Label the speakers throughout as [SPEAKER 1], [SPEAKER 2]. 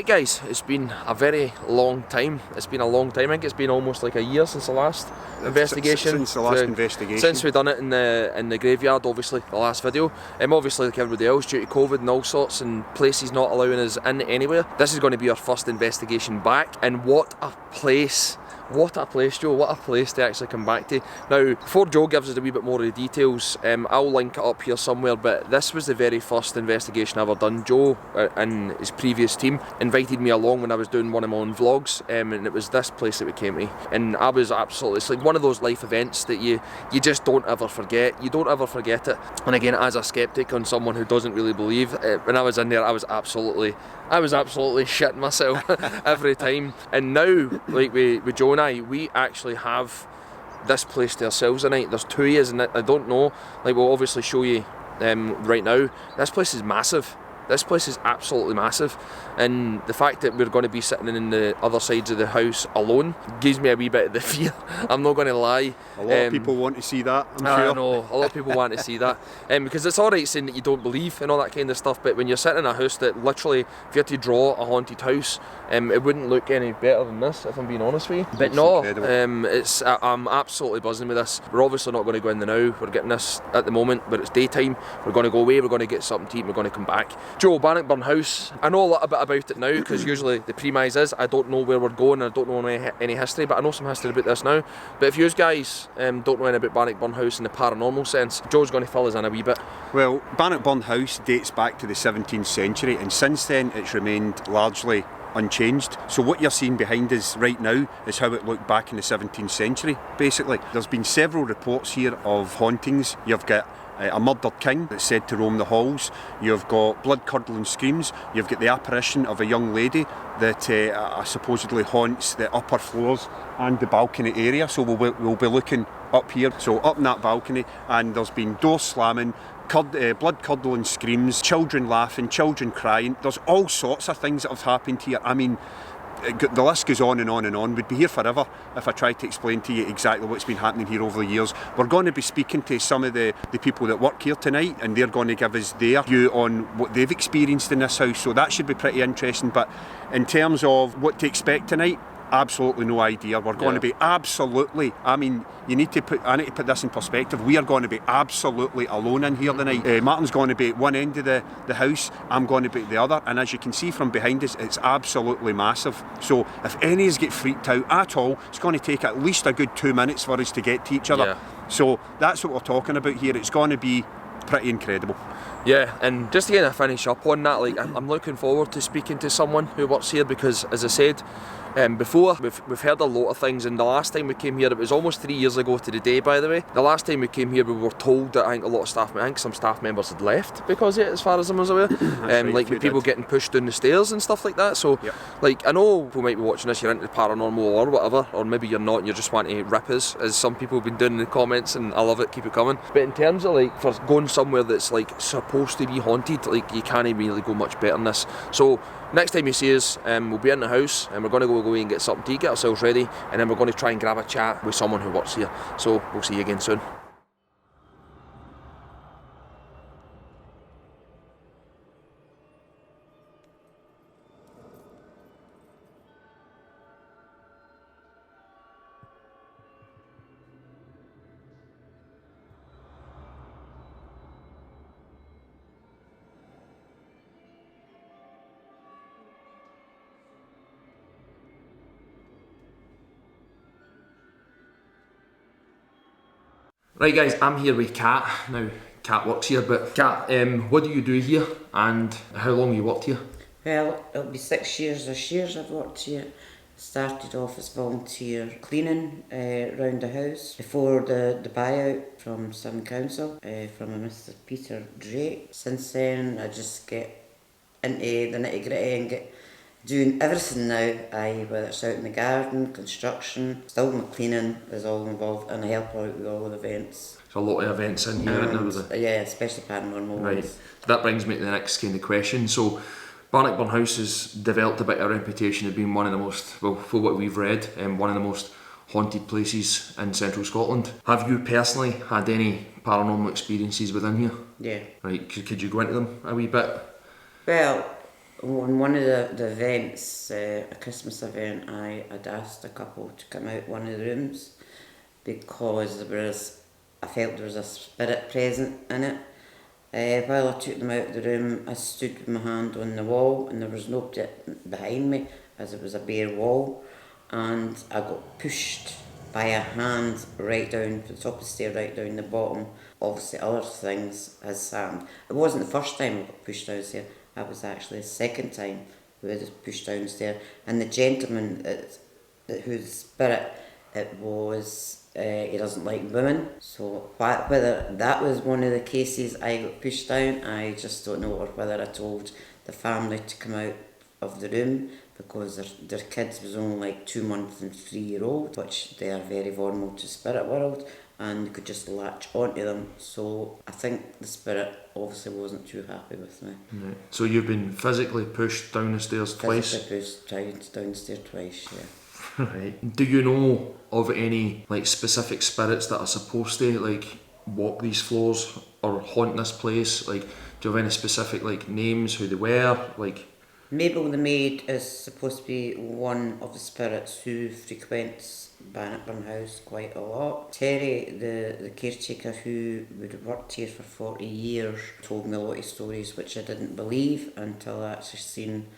[SPEAKER 1] guys, it's been a very long time. It's been a long time. I think it's been almost like a year since the last investigation.
[SPEAKER 2] Since the last investigation.
[SPEAKER 1] Since we done it in the graveyard, obviously, the last video. Obviously, like everybody else, due to COVID and all sorts, and places not allowing us in anywhere, this is going to be our first investigation back. And what a place! What a place, Joe, what a place to actually come back to. Now, before Joe gives us a wee bit more of the details, I'll link it up here somewhere, but this was the very first investigation I've ever done. Joe and his previous team invited me along when I was doing one of my own vlogs, and it was this place that we came to. And I was absolutely, it's like one of those life events that you just don't ever forget. You don't ever forget it. And again, as a skeptic and someone who doesn't really believe, when I was in there, I was absolutely shitting myself every time. And now, like with Joe and I, we actually have this place to ourselves tonight. There's two years, and I don't know, like we'll obviously show you right now. This place is massive. This place is absolutely massive, and the fact that we're going to be sitting in the other sides of the house alone gives me a wee bit of the fear. I'm not going to lie.
[SPEAKER 2] A lot of people want to see that, I'm sure.
[SPEAKER 1] I know, a lot of people want to see that, because it's alright saying that you don't believe and all that kind of stuff, but when you're sitting in a house that literally, if you had to draw a haunted house, it wouldn't look any better than this, if I'm being honest with you. But no, I'm absolutely buzzing with this. We're obviously not going to go in the now. We're getting this at the moment, but it's daytime. We're going to go away, we're going to get something to eat, and we're going to come back. Joe, Bannockburn House, I know a little bit about it now, because usually the premise is I don't know where we're going, and I don't know any history, but I know some history about this now. But if you guys don't know anything about Bannockburn House in the paranormal sense, Joe's going to fill us in a wee bit.
[SPEAKER 2] Well, Bannockburn House dates back to the 17th century, and since then it's remained largely unchanged. So what you're seeing behind us right now is how it looked back in the 17th century, basically. There's been several reports here of hauntings. You've got a murdered king that's said to roam the halls. You've got blood-curdling screams. You've got the apparition of a young lady that supposedly haunts the upper floors and the balcony area. So we'll be looking up here, so up in that balcony, and there's been doors slamming, blood-curdling screams, children laughing, children crying. There's all sorts of things that have happened here. I mean, the list goes on and on and on. We'd be here forever if I tried to explain to you exactly what's been happening here over the years. We're going to be speaking to some of the people that work here tonight, and they're going to give us their view on what they've experienced in this house, so that should be pretty interesting. But in terms of what to expect tonight, absolutely no idea. We're going to be absolutely, I mean, I need to put this in perspective. We are going to be absolutely alone in here tonight. Martin's going to be at one end of the house, I'm going to be at the other, and as you can see from behind us, it's absolutely massive. So if any of us get freaked out at all, it's going to take at least a good 2 minutes for us to get to each other. So that's what we're talking about here. It's going to be pretty incredible.
[SPEAKER 1] Yeah, and just to kind of finish up on that, like I'm looking forward to speaking to someone who works here, because as I said before, we've heard a lot of things, and the last time we came here, it was almost 3 years ago to the day, by the way. The last time we came here, we were told that I think some staff members had left because of it, as far as I was aware. Like with people getting pushed down the stairs and stuff like that. So like, I know people might be watching this, you're into the paranormal or whatever, or maybe you're not and you just want to rip us, as some people have been doing in the comments, and I love it, keep it coming. But in terms of like, for going somewhere that's like supposed to be haunted, like you can't really go much better than this. So next time you see us, we'll be in the house, and we're going to go away and get something to eat, get ourselves ready, and then we're going to try and grab a chat with someone who works here. So we'll see you again soon. Right guys, I'm here with Kat. Now, Kat works here, but Kat, what do you do here, and how long you worked here?
[SPEAKER 3] Well, it'll be 6 years this year I've worked here. Started off as volunteer cleaning around the house before the buyout from Southern Council from a Mr. Peter Drake. Since then I just get into the nitty gritty and get doing everything now, whether it's out in the garden, construction, still my cleaning is all involved, and I help out with all the events.
[SPEAKER 1] So a lot of events in here right now.
[SPEAKER 3] Yeah, especially paranormal
[SPEAKER 1] Right.
[SPEAKER 3] ones.
[SPEAKER 1] That brings me to the next kind of question. So Bannockburn House has developed a bit of a reputation of being one of the most, well, for what we've read, one of the most haunted places in central Scotland. Have you personally had any paranormal experiences within here?
[SPEAKER 3] Yeah.
[SPEAKER 1] Right, could you go into them a wee bit?
[SPEAKER 3] Well, On one of the events, a Christmas event, I had asked a couple to come out one of the rooms because I felt there was a spirit present in it. While I took them out of the room, I stood with my hand on the wall and there was nobody behind me as it was a bare wall, and I got pushed by a hand right down to the top of the stair, right down the bottom. Obviously other things has happened. It wasn't the first time I got pushed downstairs, that was actually the second time we was pushed downstairs. And the gentleman whose spirit it was, he doesn't like women. So whether that was one of the cases I got pushed down, I just don't know, or whether I told the family to come out of the room because their kids was only like 2 months and 3-year-old, which they are very vulnerable to spirit world, and they could just latch onto them. So I think the spirit obviously wasn't too happy with me.
[SPEAKER 1] Right. So you've been physically pushed down the stairs twice?
[SPEAKER 3] Physically pushed down the stairs twice, yeah.
[SPEAKER 1] Right. Do you know of any like specific spirits that are supposed to like walk these floors or haunt this place? Like, do you have any specific like names, who they were? Like,
[SPEAKER 3] Mabel the maid is supposed to be one of the spirits who frequents Bannockburn House quite a lot. Terry, the caretaker who would have worked here for 40 years, told me a lot of stories which I didn't believe until I actually seen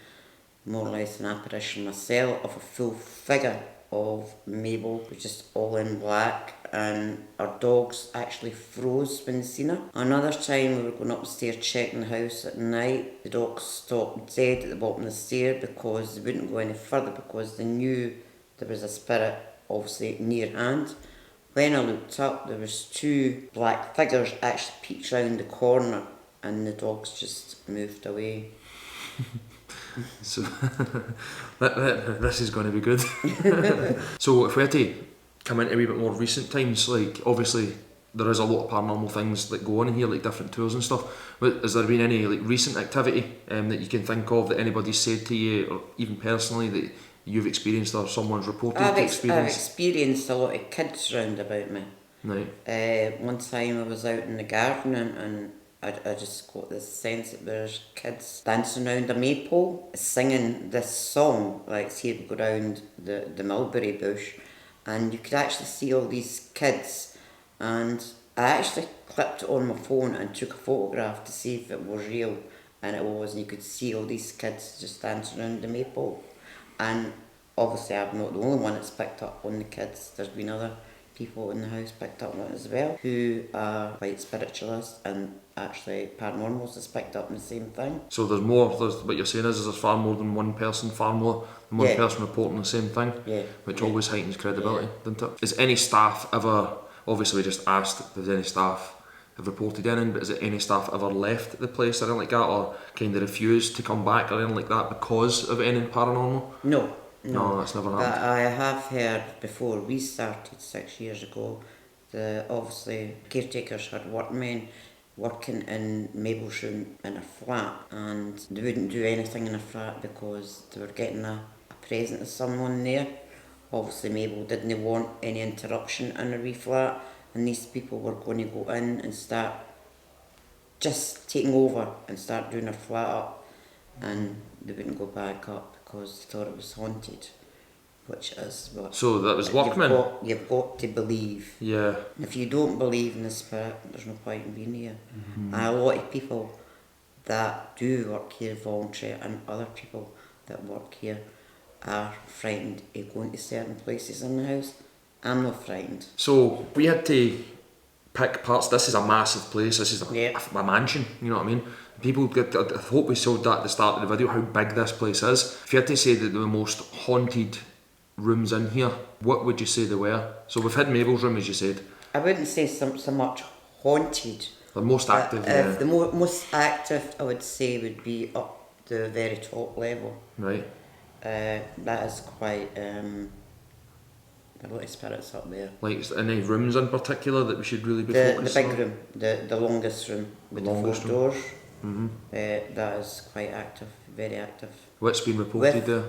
[SPEAKER 3] more or less an apparition myself of a full figure of Mabel, was just all in black, and our dogs actually froze when they seen her. Another time we were going upstairs checking the house at night, the dogs stopped dead at the bottom of the stair because they wouldn't go any further because they knew there was a spirit obviously near hand. When I looked up, there was 2 black figures actually peeked round the corner and the dogs just moved away.
[SPEAKER 1] so this is going to be good. So if we had to come into a wee bit more recent times, like obviously there is a lot of paranormal things that go on in here, like different tours and stuff. But has there been any like recent activity that you can think of that anybody's said to you, or even personally that you've experienced or someone's reported to
[SPEAKER 3] I've
[SPEAKER 1] experience?
[SPEAKER 3] experienced a lot of kids round about me.
[SPEAKER 1] Right.
[SPEAKER 3] One time I was out in the garden and I just got this sense that there's kids dancing around a maypole, singing this song, like see it go round the mulberry bush, and you could actually see all these kids, and I actually clipped it on my phone and took a photograph to see if it was real, and it was, and you could see all these kids just dancing around the maypole. And obviously I'm not the only one that's picked up on the kids, there's been other people in the house picked up on it as well, who are quite spiritualist, and actually paranormals has picked up on the same thing.
[SPEAKER 1] So there's what you're saying is there's far more than one person, far more than one person reporting the same thing, which always heightens credibility, doesn't it? Is any staff ever, obviously we just asked if there's any staff have reported anything, but is it any staff ever left the place or anything like that, or kind of refused to come back or anything like that because of anything paranormal?
[SPEAKER 3] No,
[SPEAKER 1] that's never happened.
[SPEAKER 3] But I have heard before we started 6 years ago, obviously caretakers had workmen working in Mabel's room in her flat, and they wouldn't do anything in her flat because they were getting a present of someone there. Obviously Mabel didn't want any interruption in her wee flat, and these people were going to go in and start just taking over and start doing her flat up, and they wouldn't go back up because they thought it was haunted, which is what.
[SPEAKER 1] So that was workmen?
[SPEAKER 3] You've got to believe.
[SPEAKER 1] Yeah.
[SPEAKER 3] If you don't believe in the spirit, there's no point in being here. And a lot of people that do work here voluntary, and other people that work here, are frightened of going to certain places in the house. I'm not frightened.
[SPEAKER 1] So we had to pick parts. This is a massive place. This is a mansion. You know what I mean? People get. I hope we showed that at the start of the video how big this place is. If you had to say that the most haunted rooms in here, what would you say they were? So we've had Mabel's room, as you said.
[SPEAKER 3] I wouldn't say so much haunted.
[SPEAKER 1] The most active.
[SPEAKER 3] The most active, I would say, would be up the very top level.
[SPEAKER 1] Right.
[SPEAKER 3] That is quite. A lot of spirits up there.
[SPEAKER 1] Like any rooms in particular that we should really be
[SPEAKER 3] The
[SPEAKER 1] focusing
[SPEAKER 3] big
[SPEAKER 1] on?
[SPEAKER 3] room, the longest room with the 4 doors. That is quite active, very active.
[SPEAKER 1] What's been reported
[SPEAKER 3] With
[SPEAKER 1] there?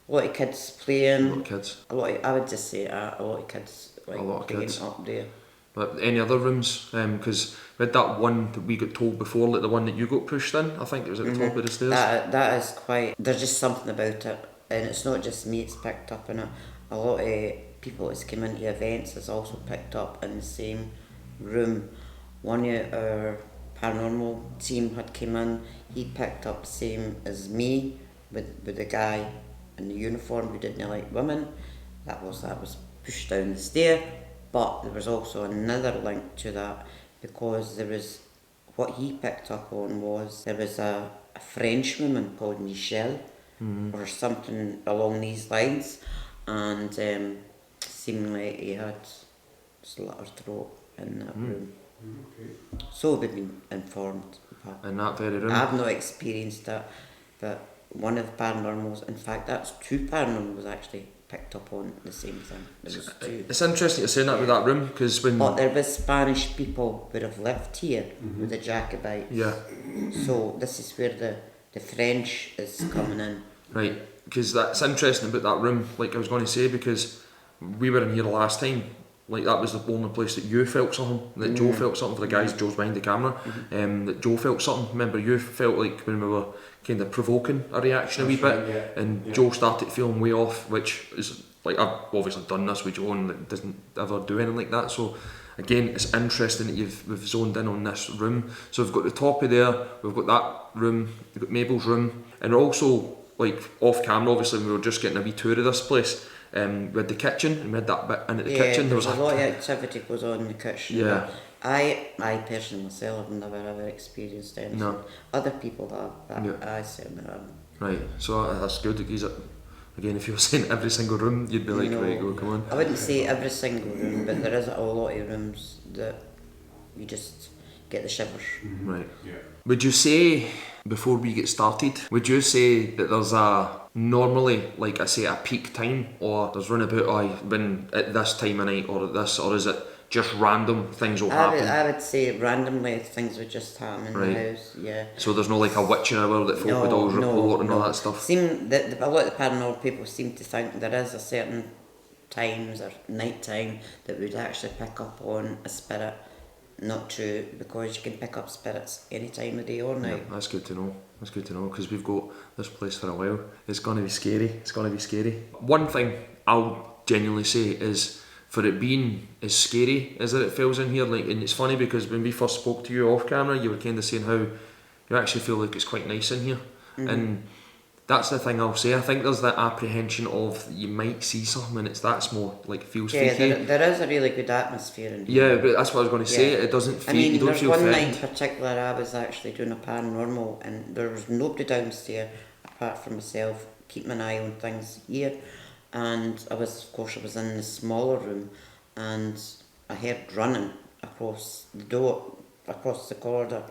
[SPEAKER 3] A lot of kids playing.
[SPEAKER 1] A lot of kids.
[SPEAKER 3] I would just say a lot of kids like
[SPEAKER 1] A lot of
[SPEAKER 3] playing
[SPEAKER 1] kids.
[SPEAKER 3] up there.
[SPEAKER 1] But any other rooms? Because we had that one that we got told before, like the one that you got pushed in. I think it was at the top of the stairs.
[SPEAKER 3] That is quite. There's just something about it, and it's not just me. It's picked up in it. A lot of people that's come into events is also picked up in the same room. One of our paranormal team had come in. He picked up the same as me with the guy in the uniform who didn't like women. That was pushed down the stair. But there was also another link to that, because there was, what he picked up on was, there was a French woman called Michelle, or something along these lines, and seemingly he had slit her throat in that room.
[SPEAKER 2] Okay.
[SPEAKER 3] So we've been informed.
[SPEAKER 1] In that very room.
[SPEAKER 3] I've not experienced that, but one of the paranormals, in fact that's two paranormals actually picked up on the same thing. There was two.
[SPEAKER 1] It's interesting to say that with that room, because when...
[SPEAKER 3] But there was Spanish people would have lived here with the Jacobites.
[SPEAKER 1] Yeah.
[SPEAKER 3] So this is where the French is coming in.
[SPEAKER 1] Right, because that's interesting about that room, like I was going to say, because we were in here last time, like that was the only place that you felt something, that Joe felt something, for the guys, Joe's behind the camera, that Joe felt something. Remember, you felt like when we were kind of provoking a reaction a wee bit, and Joe started feeling way off, which is, like, I've obviously done this with Joe and it doesn't ever do anything like that, so again, it's interesting that we've zoned in on this room. So we've got the top of there, we've got that room, we've got Mabel's room, and also, like, off camera, obviously, we were just getting a wee tour of this place. We had the kitchen, and we had that bit in at the kitchen.
[SPEAKER 3] There was a lot of activity goes on in the kitchen.
[SPEAKER 1] Yeah.
[SPEAKER 3] I personally myself have never ever experienced anything.
[SPEAKER 1] No.
[SPEAKER 3] Other people have, but
[SPEAKER 1] Yeah.
[SPEAKER 3] I certainly haven't.
[SPEAKER 1] Right, so that's good. Again, if you were saying every single room, you'd be like,
[SPEAKER 3] No.
[SPEAKER 1] right, go, come on.
[SPEAKER 3] I wouldn't say every single room, but there is a lot of rooms that you just get the shivers.
[SPEAKER 1] Right.
[SPEAKER 2] Yeah.
[SPEAKER 1] Would you say, before we get started, would you say that there's normally, like I say, a peak time, or there's run about when at this time of night, or at this, or is it just random things will happen?
[SPEAKER 3] I would say randomly things would just happen in
[SPEAKER 1] Right.
[SPEAKER 3] the house, yeah.
[SPEAKER 1] So there's no like a witching hour that folk would always report and all that stuff?
[SPEAKER 3] A lot of the paranormal people seem to think there is a certain times or night time that would actually pick up on a spirit. Not true, because you can pick up spirits any time of day or night.
[SPEAKER 1] Yeah, that's good to know. That's good to know, because we've got this place for a while. It's going to be scary. It's going to be scary. One thing I'll genuinely say is, for it being as scary as it feels in here, like, and it's funny because when we first spoke to you off camera, you were kind of saying how you actually feel like it's quite nice in here, and that's the thing I'll say. I think there's that apprehension of you might see something, and that's more like feels freaky.
[SPEAKER 3] There is a really good atmosphere in here.
[SPEAKER 1] Yeah, but that's what I was going to say. It doesn't feel. You don't
[SPEAKER 3] there's
[SPEAKER 1] feel
[SPEAKER 3] one
[SPEAKER 1] threatened.
[SPEAKER 3] night in particular I was actually doing a paranormal, and there was nobody downstairs apart from myself, keeping an eye on things here. And I was in the smaller room, and I heard running across the door, across the corridor,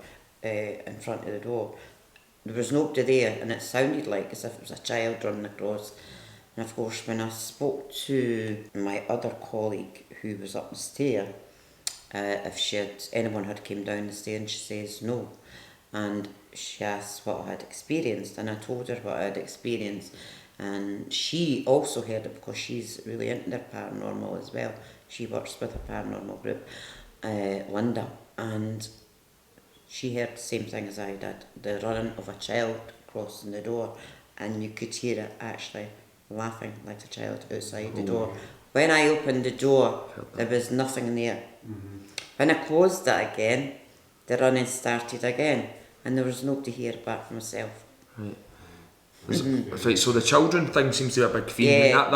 [SPEAKER 3] in front of the door. There was nobody there, and it sounded like as if it was a child running across. And of course, when I spoke to my other colleague who was up the stair, if anyone had came down the stair, and she says no, and she asked what I had experienced, and I told her what I had experienced, and she also heard it because she's really into the paranormal as well. She works with a paranormal group, Linda, and she heard the same thing as I did, the running of a child crossing the door, and you could hear it actually laughing like a child outside the door. When I opened the door, there was nothing there. When I closed it again, the running started again, and there was nobody here apart from myself.
[SPEAKER 1] Right. Right, so the children thing seems to be a big theme.
[SPEAKER 3] Yeah,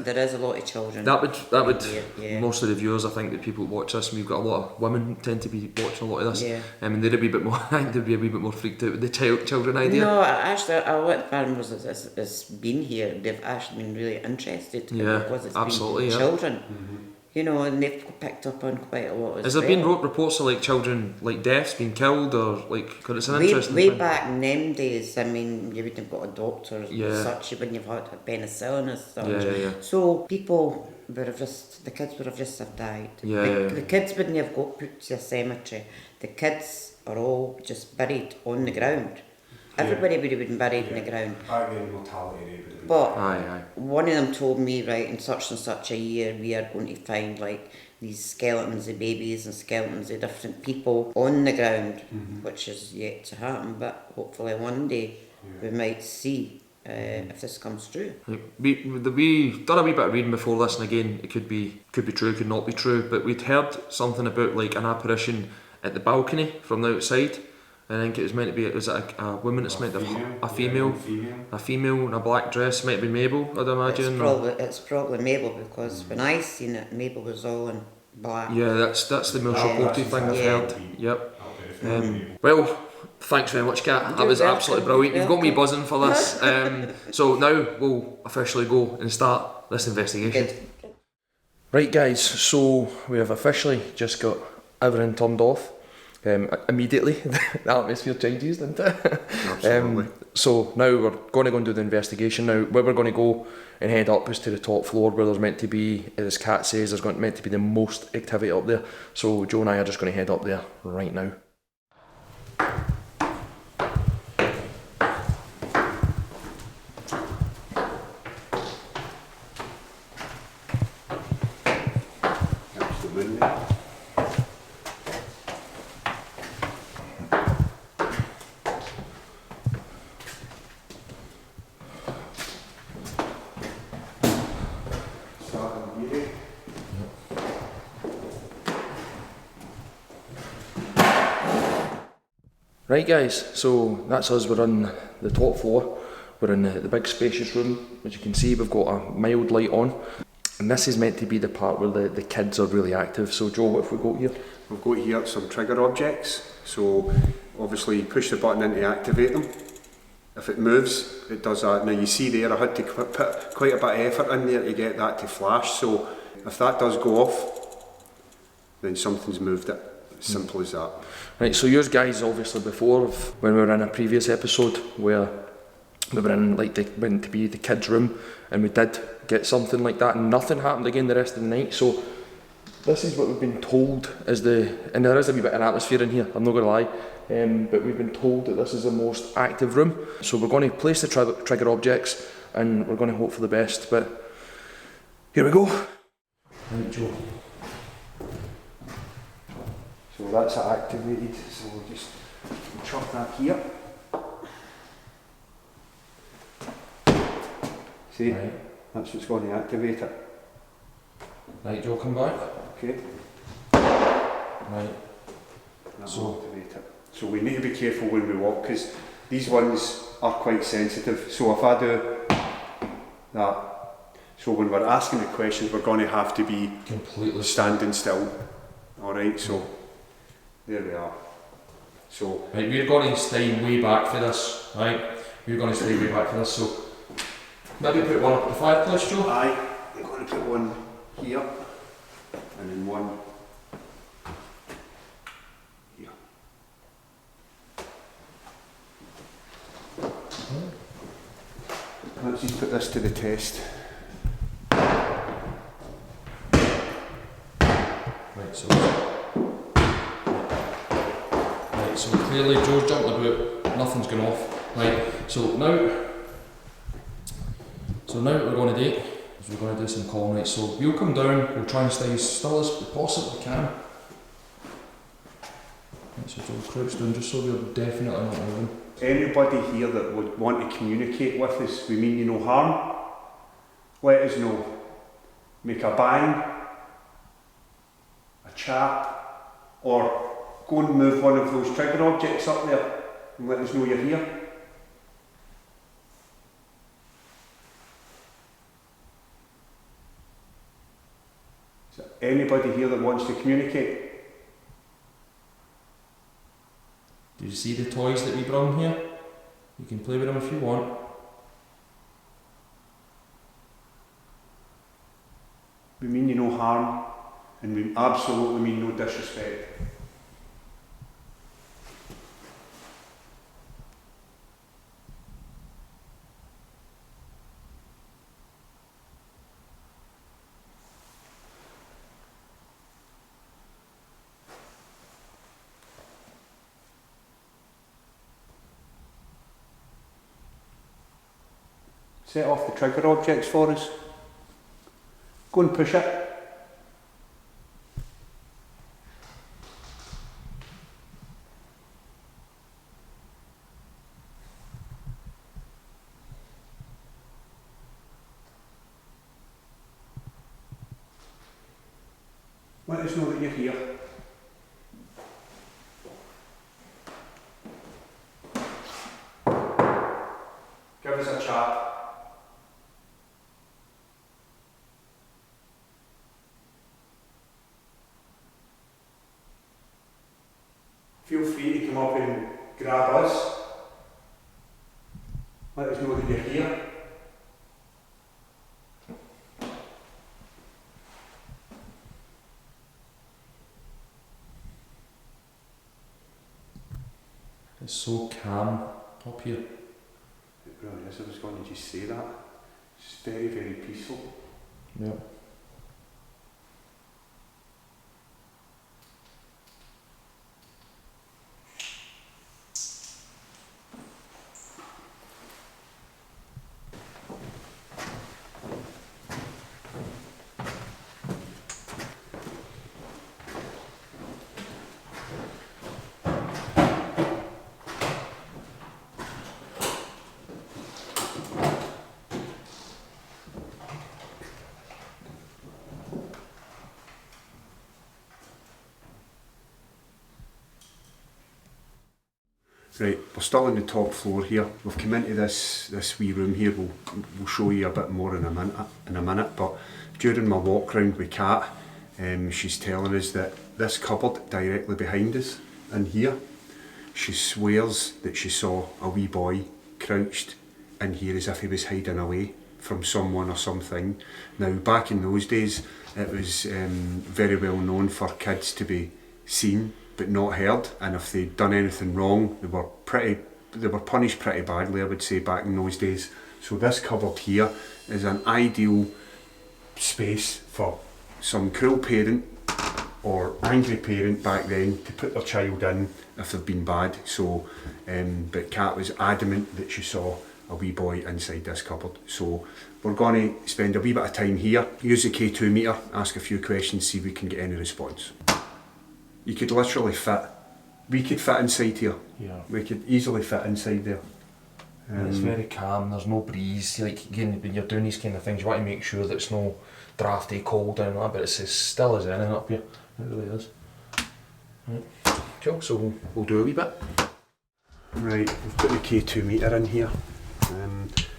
[SPEAKER 3] there is a lot of children.
[SPEAKER 1] That would
[SPEAKER 3] Yeah.
[SPEAKER 1] most of the viewers, I think, the people that watch this, and we've got a lot of women tend to be watching a lot of this.
[SPEAKER 3] Yeah.
[SPEAKER 1] And they'd be a bit more. I think they'd be a wee bit more freaked out with the children idea.
[SPEAKER 3] No, actually, a lot of families has been here. They've actually been really interested.
[SPEAKER 1] Yeah,
[SPEAKER 3] because it's
[SPEAKER 1] absolutely,
[SPEAKER 3] been
[SPEAKER 1] yeah.
[SPEAKER 3] children. You know, and they've picked up on quite a lot as
[SPEAKER 1] Has there
[SPEAKER 3] well.
[SPEAKER 1] been reports of like children, like deaths, being killed, or like? Because it's an interesting
[SPEAKER 3] Way
[SPEAKER 1] thing.
[SPEAKER 3] back in them days, I mean, you wouldn't have got a doctor
[SPEAKER 1] Yeah.
[SPEAKER 3] as such, you wouldn't have had a penicillin as such.
[SPEAKER 1] Yeah.
[SPEAKER 3] So people the kids would have just have died. The kids wouldn't have got put to a cemetery. The kids are all just buried on the ground. Everybody would have been buried in the ground.
[SPEAKER 2] Mortality rate would have been.
[SPEAKER 3] But
[SPEAKER 1] Aye.
[SPEAKER 3] one of them told me, right, in such and such a year we are going to find like these skeletons of babies and skeletons of different people on the ground, which is yet to happen, but hopefully one day we might see if this comes true.
[SPEAKER 1] We done a wee bit of reading before this, and again, it could be true, could not be true, but we'd heard something about like an apparition at the balcony from the outside. I think it was meant to be, was it a woman that's meant to have a female in a black dress, might be Mabel, I'd imagine.
[SPEAKER 3] It's probably Mabel, because when I seen it, Mabel was all in black.
[SPEAKER 1] Yeah, that's the most reported thing I've heard. Yep. Well, thanks very much, Kat. That was absolutely brilliant. You've got me buzzing for this. So now we'll officially go and start this investigation.
[SPEAKER 3] Good.
[SPEAKER 1] Right, guys, so we have officially just got everything turned off. Immediately, the atmosphere changes, didn't it?
[SPEAKER 2] Absolutely.
[SPEAKER 1] So now we're going to go and do the investigation. Now, where we're going to go and head up is to the top floor, where there's meant to be, as Kat says, there's meant to be the most activity up there. So Joe and I are just going to head up there right now. Right, guys, so that's us. We're on the top floor. We're in the big spacious room. As you can see, we've got a mild light on, and this is meant to be the part where the kids are really active. So Joe, what have we got here?
[SPEAKER 2] We've got here some trigger objects. So obviously you push the button in to activate them. If it moves, it does that. Now you see there, I had to put quite a bit of effort in there to get that to flash. So if that does go off, then something's moved it. As simple as that.
[SPEAKER 1] Right, so yours guys, obviously before, when we were in a previous episode where we were in like went to be the kids' room, and we did get something like that, and nothing happened again the rest of the night. So this is what we've been told is and there is a wee bit of atmosphere in here, I'm not going to lie, but we've been told that this is the most active room. So we're going to place the trigger objects, and we're going to hope for the best, but here we go. Right, Joe.
[SPEAKER 2] So that's activated, so we'll just chuck that here. See, right. That's what's going to activate it.
[SPEAKER 1] Right, Joe, come back.
[SPEAKER 2] Okay.
[SPEAKER 1] Right.
[SPEAKER 2] That'll activate it. So we need to be careful when we walk, because these ones are quite sensitive. So if I do that, so when we're asking the questions, we're going to have to be
[SPEAKER 1] completely
[SPEAKER 2] standing still. Alright, so there we are. So
[SPEAKER 1] right, we're going to stay way back for this, right? We're going to stay way back for this, so maybe put one up at the fireplace, Joe?
[SPEAKER 2] Aye, I'm going to put one here, and then one here. Let's just put this to the test.
[SPEAKER 1] Right, so clearly Joe's jumped the boot, nothing's gone off. Right, so now what we're going to do is we're going to do some calling. Right, so we'll come down, we'll try and stay as still as we possibly can. Right, so Joe, crouch down just so we're definitely not moving.
[SPEAKER 2] Anybody here that would want to communicate with us, we mean you no harm, let us know. Make a bang, a chat, or go and move one of those trigger objects up there and let us know you're here. Is there anybody here that wants to communicate?
[SPEAKER 1] Do you see the toys that we brought here? You can play with them if you want.
[SPEAKER 2] We mean you no harm, and we absolutely mean no disrespect. Set off the trigger objects for us. Go and push it. Let us know that you're here. Give us a chat. Feel free to come up and grab us. Let us know that you're here.
[SPEAKER 1] It's so calm up here.
[SPEAKER 2] It really is. I was going to just say that. It's very, very peaceful.
[SPEAKER 1] Yeah.
[SPEAKER 2] Right, we're still on the top floor here. We've come into this wee room here. We'll show you a bit more in a minute. But during my walk round with Kat, she's telling us that this cupboard directly behind us, in here, she swears that she saw a wee boy crouched in here as if he was hiding away from someone or something. Now, back in those days, it was very well known for kids to be seen but not heard, and if they'd done anything wrong, they were punished pretty badly, I would say, back in those days. So this cupboard here is an ideal space for some cruel parent or angry parent back then to put their child in if they've been bad. So, but Kat was adamant that she saw a wee boy inside this cupboard. So we're going to spend a wee bit of time here, use the K2 meter, ask a few questions, see if we can get any response. You could literally fit, we could fit inside here.
[SPEAKER 1] Yeah.
[SPEAKER 2] We could easily fit inside there.
[SPEAKER 1] It's very calm, there's no breeze. Like, again, when you're doing these kind of things, you want to make sure that it's no drafty, cold down there, but it's as still as anything up here. It really is. Right. Cool, so we'll do a wee bit.
[SPEAKER 2] Right, we've put the K2 meter in here.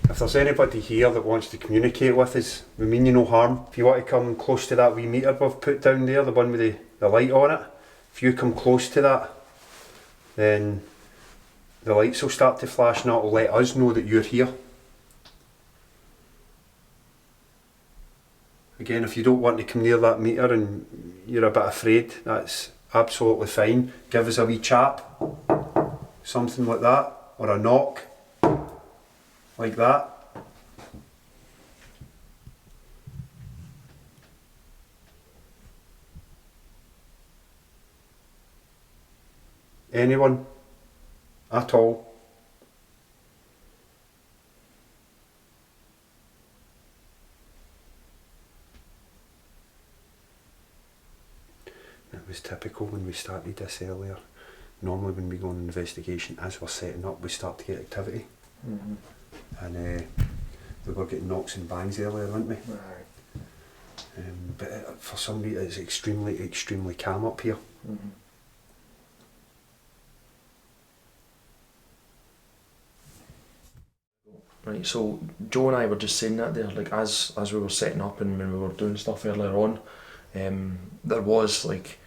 [SPEAKER 2] If there's anybody here that wants to communicate with us, we mean you no harm. If you want to come close to that wee meter we've put down there, the one with the light on it, if you come close to that, then the lights will start to flash and that will let us know that you're here. Again, if you don't want to come near that meter and you're a bit afraid, that's absolutely fine. Give us a wee chat, something like that, or a knock, like that. Anyone at all. It was typical when we started this earlier. Normally when we go on an investigation, as we're setting up, we start to get activity.
[SPEAKER 1] Mm-hmm.
[SPEAKER 2] And we were getting knocks and bangs earlier, weren't we?
[SPEAKER 1] Right.
[SPEAKER 2] But for some reason it's extremely calm up here.
[SPEAKER 1] Mm-hmm. Right, so Joe and I were just saying that there, like as we were setting up and when we were doing stuff earlier on, there was like,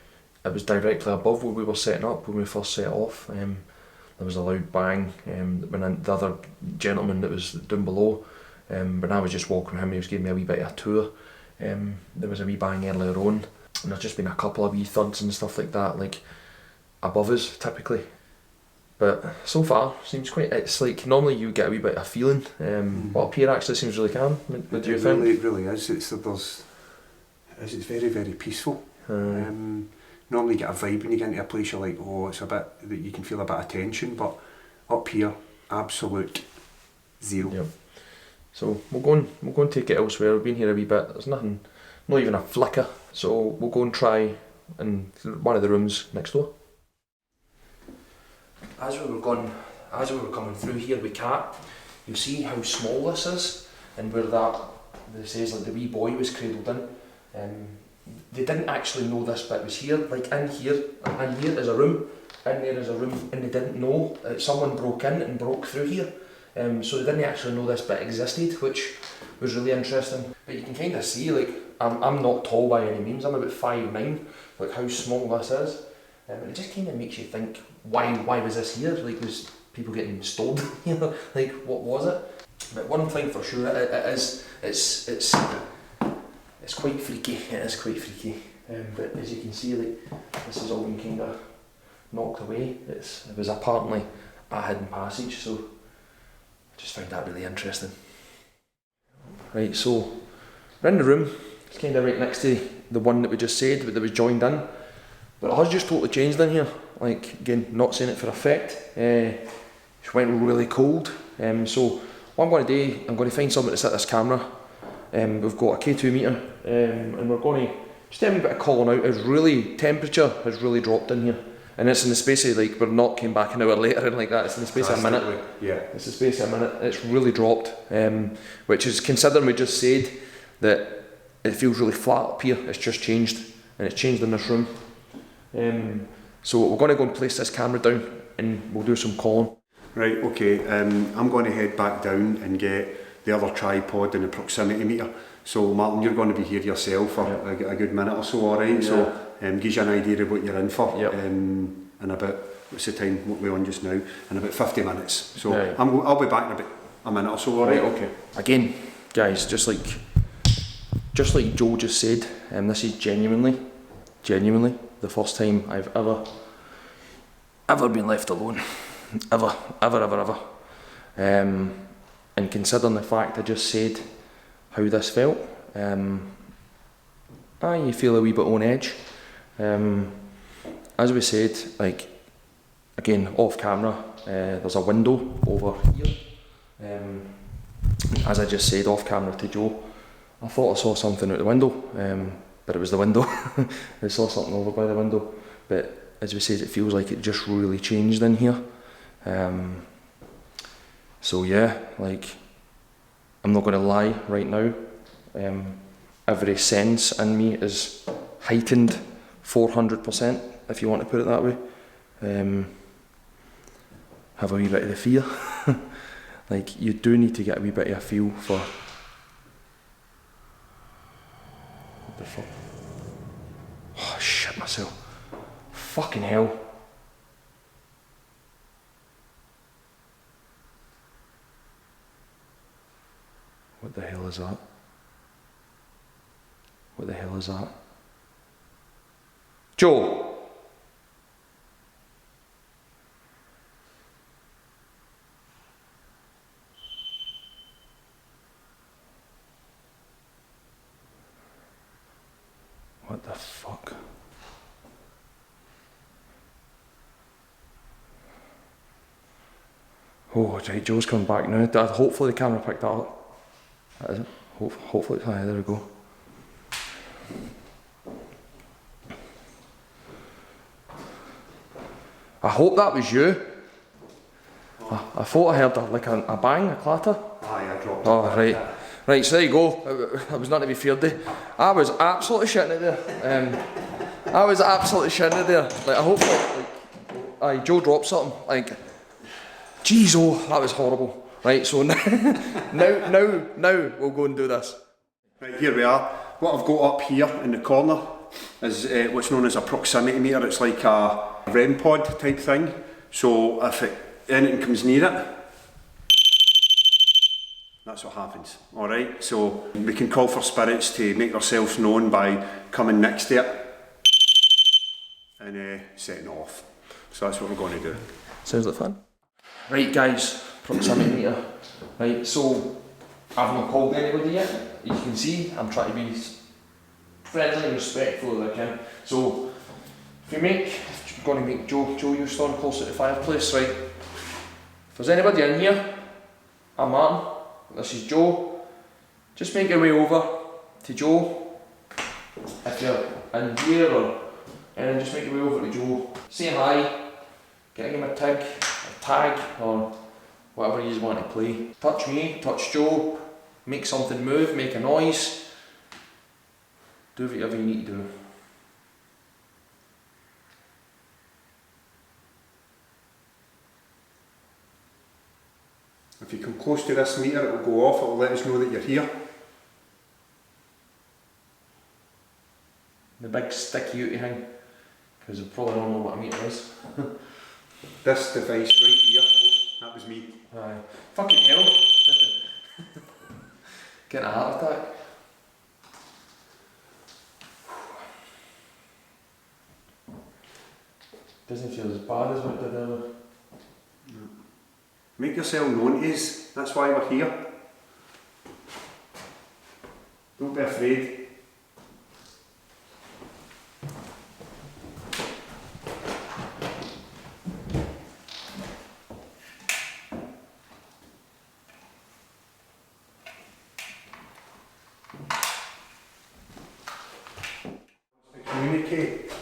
[SPEAKER 1] it was directly above where we were setting up when we first set off. There was a loud bang when the other gentleman that was down below, when I was just walking with him, he was giving me a wee bit of a tour. There was a wee bang earlier on, and there's just been a couple of wee thuds and stuff like that, like above us typically. But so far, seems quite, it's like normally you get a wee bit of feeling, but up here actually seems really calm. What do you think?
[SPEAKER 2] It really is. It's very, very peaceful. Normally you get a vibe when you get into a place, you're like, oh, it's a bit, that you can feel a bit of tension, but up here, absolute zero.
[SPEAKER 1] Yep. So we'll go and take it elsewhere. We've been here a wee bit, there's nothing, not even a flicker, so we'll go and try in one of the rooms next door. As we were coming through here with Kat, you see how small this is, and where that says like the wee boy was cradled in. they didn't actually know this bit was here. Like in here is a room, in there is a room, and they didn't know someone broke in and broke through here. So they didn't actually know this bit existed, which was really interesting. But you can kind of see, like, I'm not tall by any means, I'm about 5'9", like how small this is. And it just kind of makes you think, why was this here? Like, was people getting stolen here? Like, what was it? But one thing for sure, it's quite freaky. It is quite freaky. But as you can see, like, this has all been kind of knocked away. It was apparently a hidden passage, so I just found that really interesting. Right, so we're in the room. It's kind of right next to the one that we just said, that was joined in. But it has just totally changed in here. Like, again, not saying it for effect. It went really cold. So what I'm going to do, I'm going to find somewhere to set this camera. We've got a K2 meter, and we're going to just do a wee bit of calling out. Temperature has really dropped in here. And it's in the space of, like, we're not came back an hour later and like that, it's in the space of a minute.
[SPEAKER 2] Yeah.
[SPEAKER 1] It's the space of a minute, it's really dropped. Which is, considering we just said that it feels really flat up here, it's just changed. And it's changed in this room. So we're going to go and place this camera down and we'll do some calling.
[SPEAKER 2] Right, okay, I'm going to head back down and get the other tripod and the proximity meter. So Martin, you're going to be here yourself for a good minute or so, alright? Yeah. So gives you an idea of what you're in for.
[SPEAKER 1] Yep.
[SPEAKER 2] In about, what's the time, what we're on just now? In about 50 minutes. So
[SPEAKER 1] right.
[SPEAKER 2] I'll be back in about a minute or so, alright?
[SPEAKER 1] Okay. Again, guys, just like Joe just said, this is genuinely the first time I've ever been left alone. Ever. And considering the fact I just said how this felt, you feel a wee bit on edge. As we said, like, again, off camera, there's a window over here. As I just said off camera to Joe, I thought I saw something out the window, but it was the window. I saw something over by the window, but as we said, it feels like it just really changed in here. So yeah, like, I'm not going to lie right now, every sense in me is heightened 400%, if you want to put it that way. Have a wee bit of the fear. Like, you do need to get a wee bit of a feel for what the fuck. Oh, shit myself. Fucking hell. What the hell is that? What the hell is that? Joe! What the fuck? Oh, right, Joe's coming back now. Hopefully the camera picked that up. That is it. Hopefully, there we go. I hope that was you. I thought I heard a bang, a clatter.
[SPEAKER 2] Aye, I dropped it.
[SPEAKER 1] Oh, right. Right, so there you go. I was not to be feared of. I was absolutely shitting it there. I was absolutely shitting it there. Like, I hope that, Joe dropped something. Like, jeez, oh, that was horrible. Right, so now we'll go and do this.
[SPEAKER 2] Right, here we are. What I've got up here in the corner is what's known as a proximity meter. It's like a REM pod type thing. So if anything comes near it, that's what happens. Alright, so we can call for spirits to make themselves known by coming next to it and setting off. So that's what we're going to do.
[SPEAKER 1] Sounds like fun. Right, guys, proximity meter. Right, so I've not called anybody yet. You can see I'm trying to be friendly and respectful as I can. So if you're going to make Joe, you stand close to the fireplace, right? If there's anybody in here, I'm Martin. This is Joe. Just make your way over to Joe. If you're in here and then just make your way over to Joe. Say hi, get him a tag, or whatever you want to play. Touch me, touch Joe, make something move, make a noise. Do whatever you need to do.
[SPEAKER 2] If you come close to this meter, it will go off, it will let us know that you're here.
[SPEAKER 1] The big sticky outy thing, because I probably don't know what a meter is.
[SPEAKER 2] This device right here, oh, that was me.
[SPEAKER 1] Aye. Fucking hell. Getting a heart attack. Doesn't feel as bad as what it did earlier.
[SPEAKER 2] No. Make yourself known to us, that's why we're here. Don't be afraid. Communicate.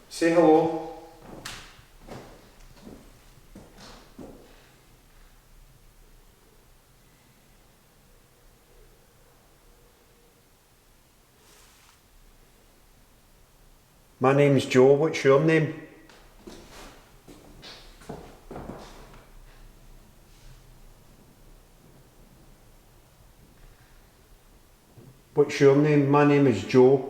[SPEAKER 2] Say hello. My name's Joe, what's your name? What's your name? My name is Joe.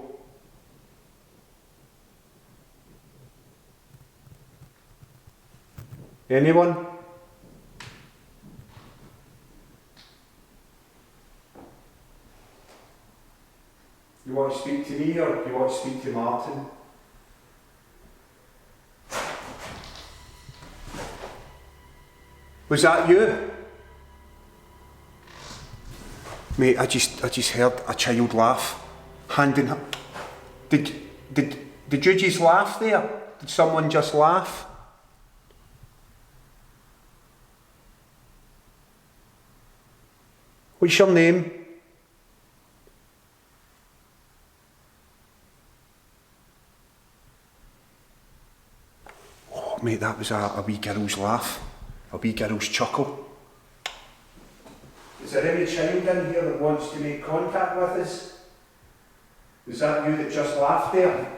[SPEAKER 2] Anyone? You want to speak to me or you want to speak to Martin? Was that you? Mate, I just heard a child laugh. Hand in hand. Did you just laugh there? Did someone just laugh? What's your name? Oh mate, that was a wee girl's laugh. A wee girl's chuckle. Is there any child in here that wants to make contact with us? Was that you that just laughed there?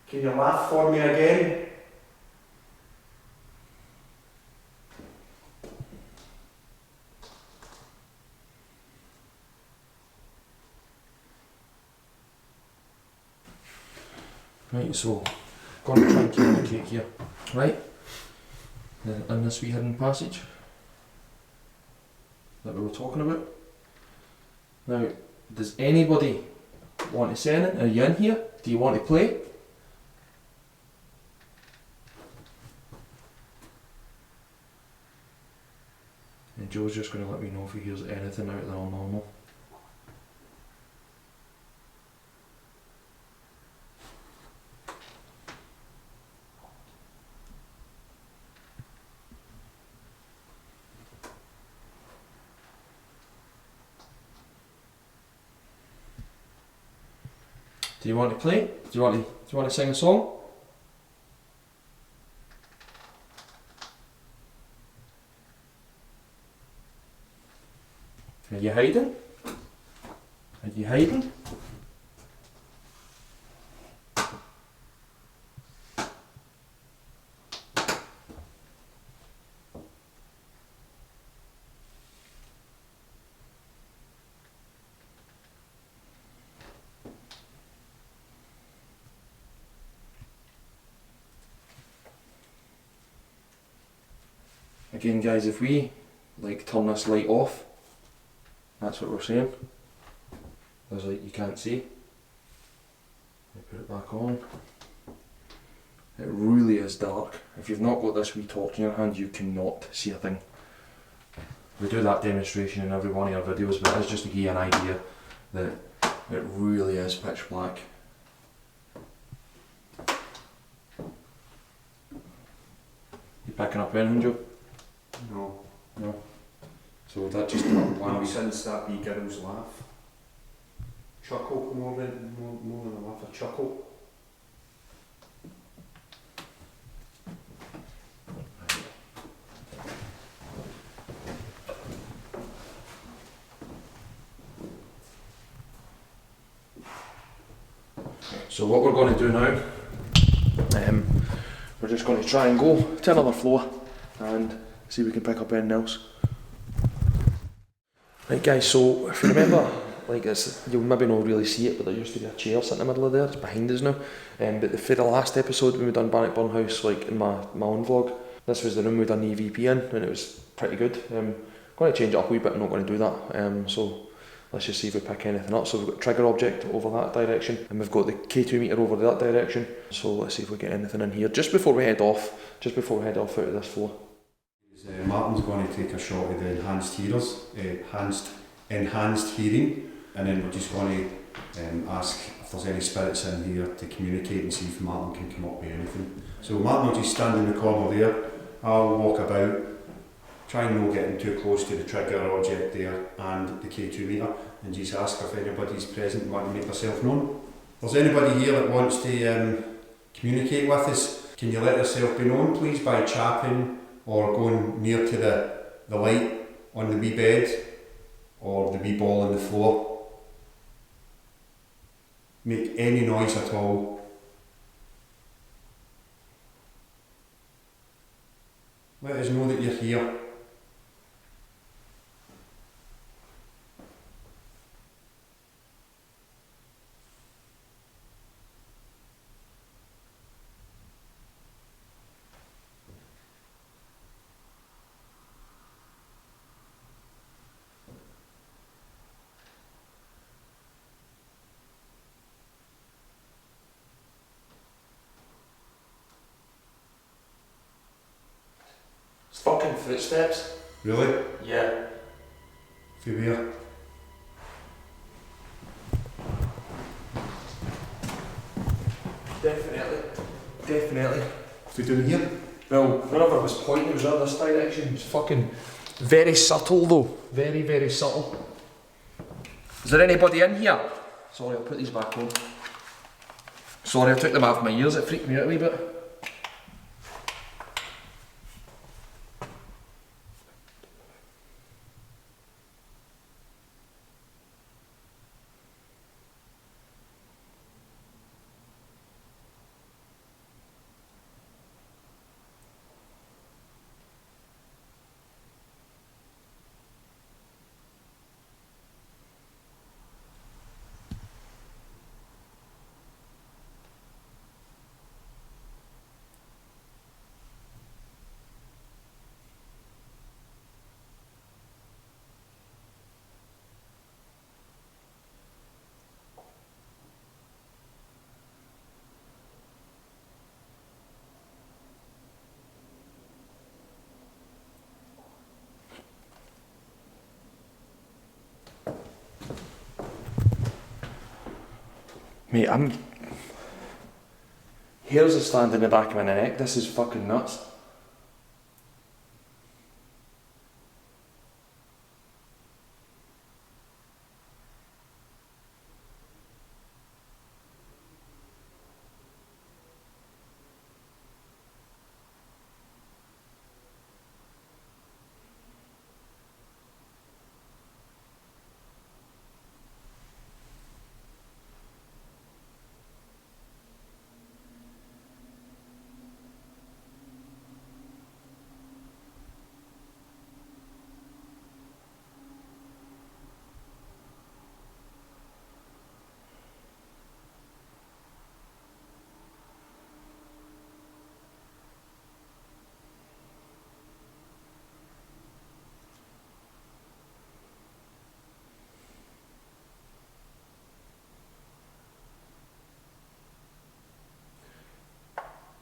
[SPEAKER 2] Can you laugh for me again?
[SPEAKER 1] Right, so going to try and communicate here, right? In this wee hidden passage that we were talking about. Now, does anybody want to say anything? Are you in here? Do you want to play? And Joe's just going to let me know if he hears anything out of the normal. Do you want to play? Do you want to sing a song? Are you hiding? Are you hiding? Again guys, if we turn this light off, that's what we're saying. There's light you can't see. Put it back on. It really is dark. If you've not got this wee torch in your hand, you cannot see a thing. We do that demonstration in every one of our videos, but it's just to give you an idea that it really is pitch black. You picking up anything, Joe?
[SPEAKER 2] No.
[SPEAKER 1] No. So that just one
[SPEAKER 2] Not since that wee girl's laugh. Chuckle, more than a laugh, a chuckle.
[SPEAKER 1] So what we're going to do now, we're just going to try and go to another floor and see if we can pick up anything else. Right guys, so if you remember, like this, you'll maybe not really see it, but there used to be a chair sitting in the middle of there, it's behind us now. But for the last episode when we done Bannockburn House, like in my own vlog, this was the room we done the EVP in, and it was pretty good. Going to change it up a wee bit, I'm not going to do that. So let's just see if we pick anything up. So we've got trigger object over that direction, and we've got the K2 meter over that direction. So let's see if we get anything in here just before we head off out of this floor.
[SPEAKER 2] Martin's going to take a shot of the enhanced hearing, and then we're just going to ask if there's any spirits in here to communicate and see if Martin can come up with anything. So Martin will just stand in the corner there, I'll walk about, try and not getting too close to the trigger object there and the K2 meter, and just ask if anybody's present and want to make themselves known. If there's anybody here that wants to communicate with us, can you let yourself be known please by chapping or going near to the light on the wee bed or the wee ball on the floor. Make any noise at all. Let us know that you're here.
[SPEAKER 1] It's fucking footsteps.
[SPEAKER 2] Really?
[SPEAKER 1] Yeah.
[SPEAKER 2] From where?
[SPEAKER 1] Definitely.
[SPEAKER 2] From down here?
[SPEAKER 1] Well, whenever I was pointing, it was in this direction. It's fucking very subtle though. Very, very subtle. Is there anybody in here? Sorry, I'll put these back on. Sorry, I took them off my ears, it freaked me out a wee bit. Mate, hairs are standing in the back of my neck, this is fucking nuts.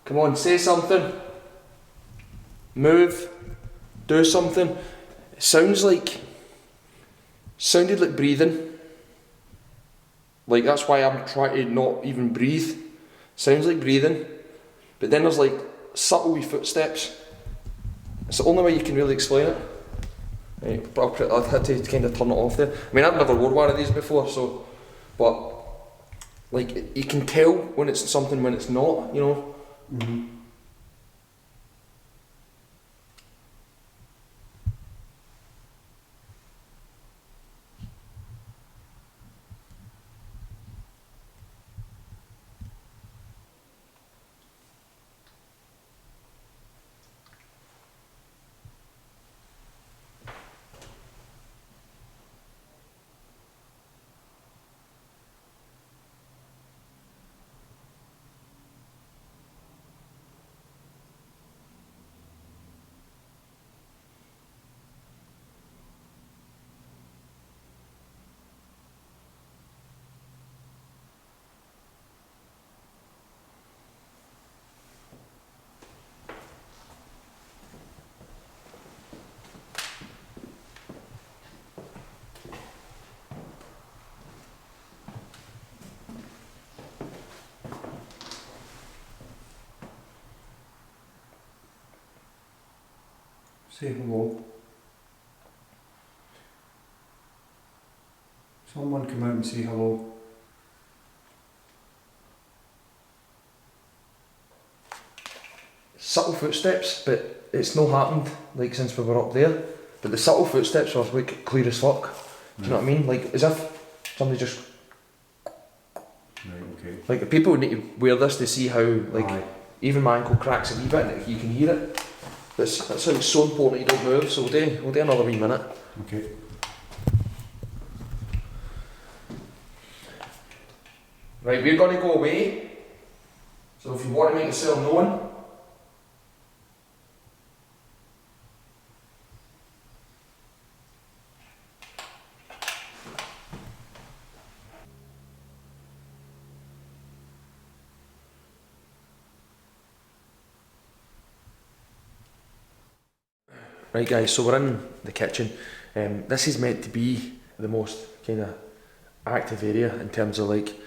[SPEAKER 1] Come on, say something. Move. Do something. It sounded like breathing. Like that's why I'm trying to not even breathe. Sounds like breathing. But then there's like subtle wee footsteps. It's the only way you can really explain it. Right, but I've had to kind of turn it off there. I mean, I've never worn one of these before, so, but like you can tell when it's something when it's not, you know.
[SPEAKER 2] Mm-hmm. Say hello. Someone come out and say hello.
[SPEAKER 1] Subtle footsteps, but it's no happened like since we were up there. But the subtle footsteps were like clear as fuck. Do you know what I mean? Like as if somebody just.
[SPEAKER 2] Right, okay.
[SPEAKER 1] Like the people need to wear this to see how like
[SPEAKER 2] Aye.
[SPEAKER 1] even my ankle cracks a wee bit and you can hear it. That's how it's so important you don't move. So we'll do another wee minute.
[SPEAKER 2] Okay.
[SPEAKER 1] Right, we're going to go away. So if you want to make yourself known. Right guys, so we're in the kitchen. This is meant to be the most kind of active area in terms of like,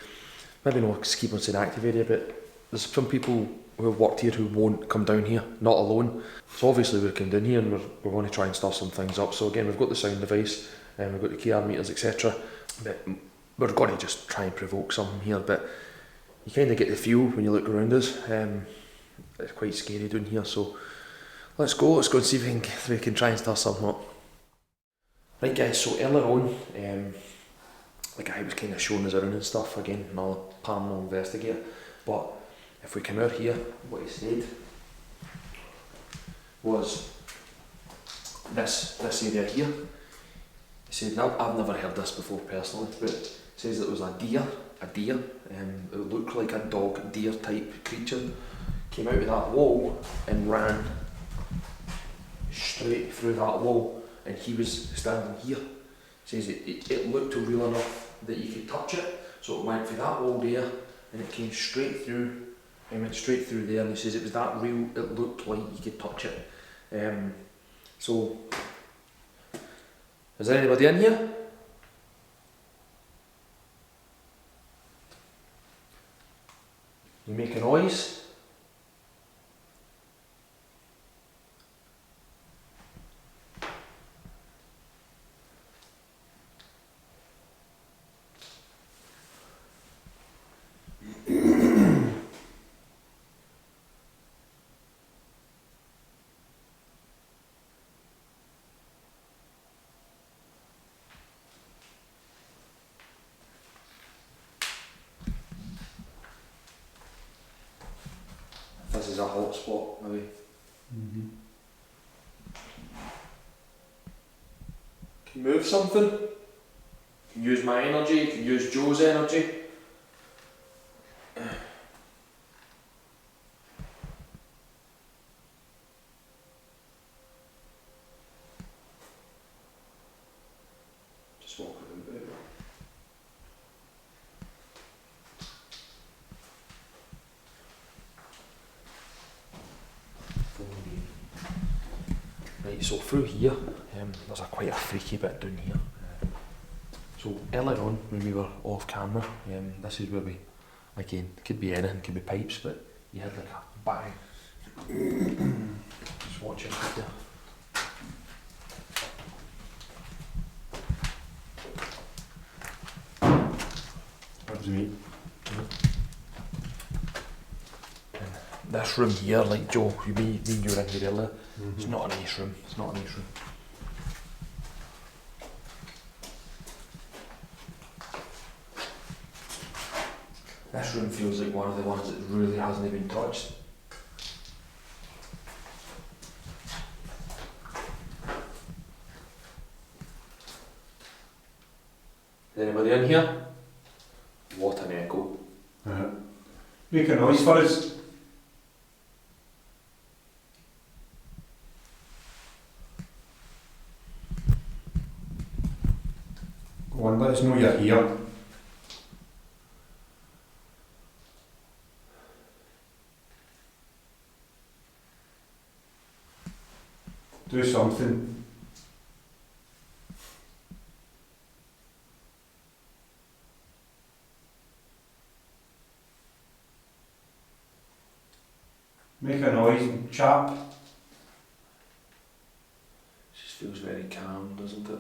[SPEAKER 1] maybe not keep on saying active area, but there's some people who have worked here who won't come down here, not alone. So obviously we're coming down here and we're going to try and stir some things up. So again, we've got the sound device and we've got the QR meters, etc. But we're going to just try and provoke something here, but you kind of get the feel when you look around us. It's quite scary down here, so let's go and see if we can try and stir something up. Right guys, so earlier on, the guy was kind of showing us around and stuff, again, another paranormal investigator, but if we come out here, what he said was this area here. He said, now I've never heard this before personally, but it says that it was a deer, it looked like a dog, deer type creature, came out of that wall and ran straight through that wall, and he was standing here. Says it looked real enough that you could touch it, so it went through that wall there and it came straight through and went straight through there, and he says it was that real, it looked like you could touch it. So is there anybody in here? You make a noise? This is a hot spot, maybe.
[SPEAKER 2] Mm-hmm.
[SPEAKER 1] Can move something. Can use my energy, can use Joe's energy. Just walk around a bit. Right, so through here, there's quite a freaky bit down here. So earlier on, when we were off camera, this is where we, again, could be anything, could be pipes, but you had like a bang. Just watch it here.
[SPEAKER 2] What do you mean?
[SPEAKER 1] This room here, like Joe, you were in here earlier, it's not a nice room, it's not a nice room. This room feels like one of the ones that really hasn't been touched. Is anybody in here? What an echo.
[SPEAKER 2] Make a noise for us. Go on, let us know you're here. Do something. Make a noise, chap.
[SPEAKER 1] feels very calm, doesn't it?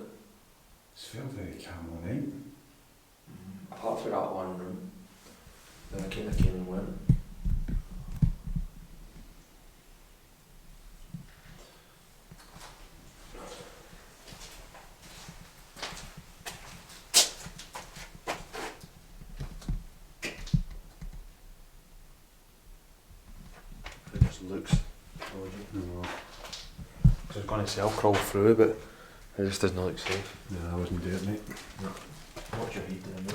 [SPEAKER 2] It's felt very calm all night.
[SPEAKER 1] Apart from that one room, then I kind of came and went. It just looks dodgy.
[SPEAKER 2] No.
[SPEAKER 1] I was going to say I'll crawl through, but it just doesn't look safe.
[SPEAKER 2] No, I wasn't doing it, mate.
[SPEAKER 1] No. What's your heat doing, mate?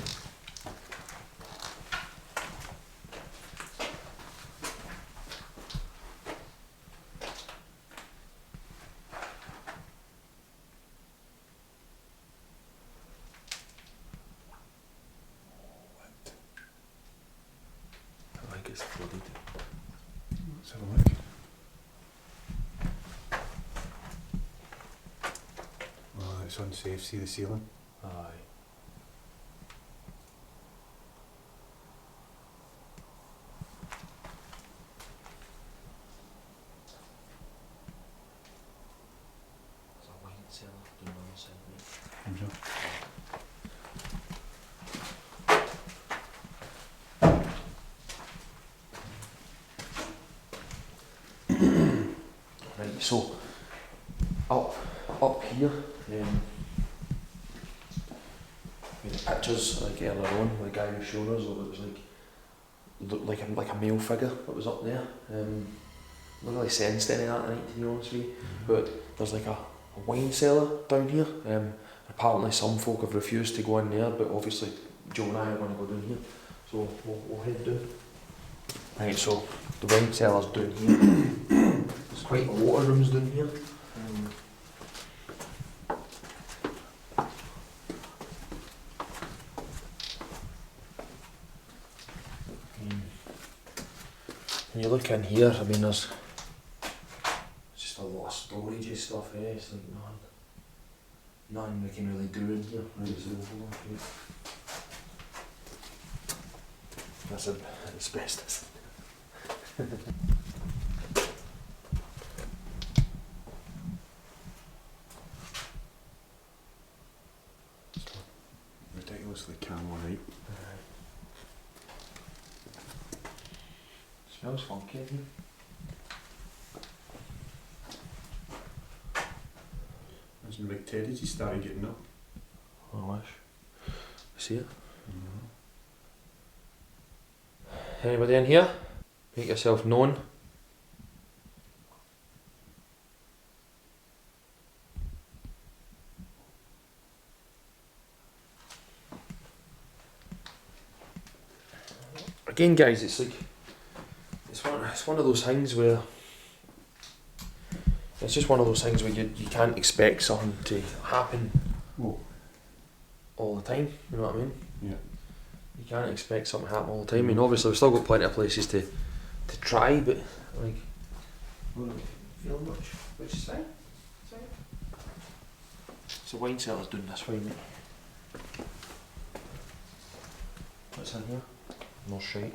[SPEAKER 1] I think it's flooded.
[SPEAKER 2] Let's have a look. Oh, it's unsafe. See the ceiling?
[SPEAKER 1] Aye. There's a wine cellar down on the side, mate.
[SPEAKER 2] I'm sure.
[SPEAKER 1] Right, so up here, the pictures like earlier on, the guy was showing us, it was looked like a male figure that was up there. Not really sensed any of that tonight, to be honest with you. But there's like a wine cellar down here. Apparently some folk have refused to go in there, but obviously Joe and I are going to go down here, so we'll head down. Right, so the wine cellar's down here. There's quite a lot of rooms down here. When you look in here, I mean, there's just a lot of storage and stuff, eh? It's like nothing we can really do in here. Right, so that's asbestos.
[SPEAKER 2] Ridiculously calm all night.
[SPEAKER 1] Smells funky in here.
[SPEAKER 2] Imagine Big Teddy just started getting up.
[SPEAKER 1] I wish. See it? Anybody in here? Make yourself known. Again, guys, it's like it's one of those things where it's just one of those things where you can't expect something to happen all the time. You know what I mean?
[SPEAKER 2] Yeah.
[SPEAKER 1] You can't expect something to happen all the time. I mean, obviously we've still got plenty of places to try, but like, we don't feel much, which is fine. It's fine. So wine cellar's doing this fine, mate. What's in here? No shite.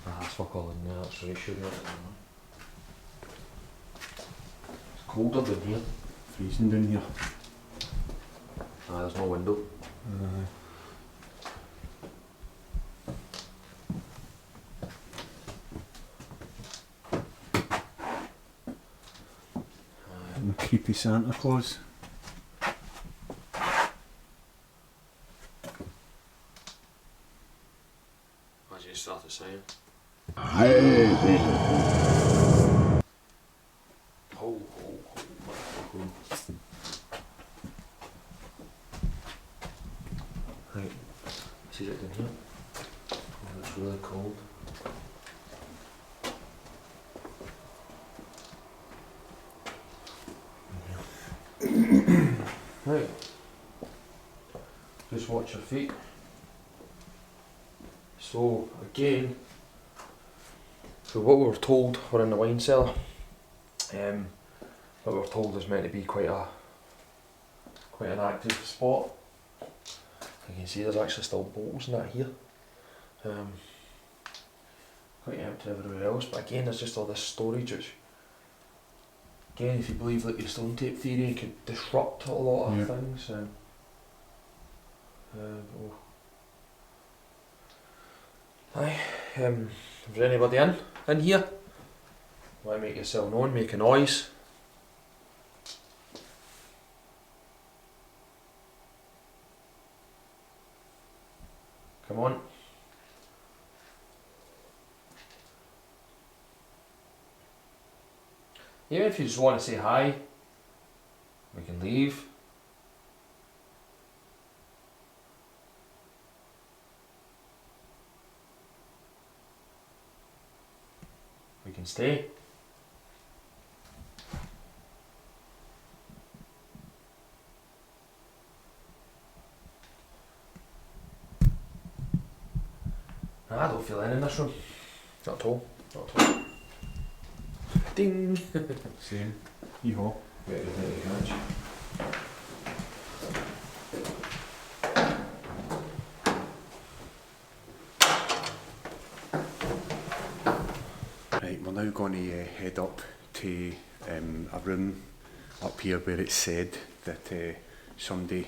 [SPEAKER 1] Ah, fuck all in there. That's right, sugar. It's colder down here.
[SPEAKER 2] Freezing down here.
[SPEAKER 1] Ah, there's no window.
[SPEAKER 2] And the creepy Santa Claus.
[SPEAKER 1] As you started saying. Right, this is it in here. Oh, it's really cold. Right, just watch your feet. So again, so what we were told, we're in the wine cellar. What we were told is meant to be quite an active spot. You can see there's actually still bottles in that here. Quite empty everywhere else, but again there's just all this storage which Again, if you believe like your stone tape theory, it could disrupt a lot of things. Aye, is there anybody in here? Why make yourself known, make a noise. Come on. Even if you just want to say hi, we can leave. We can stay. I don't feel any in this room. Not at all. Not at all. Ding!
[SPEAKER 2] Same. Yeehaw.
[SPEAKER 1] Very good, thank you very much.
[SPEAKER 2] Right, we're now going to head up to a room up here where it's said that somebody,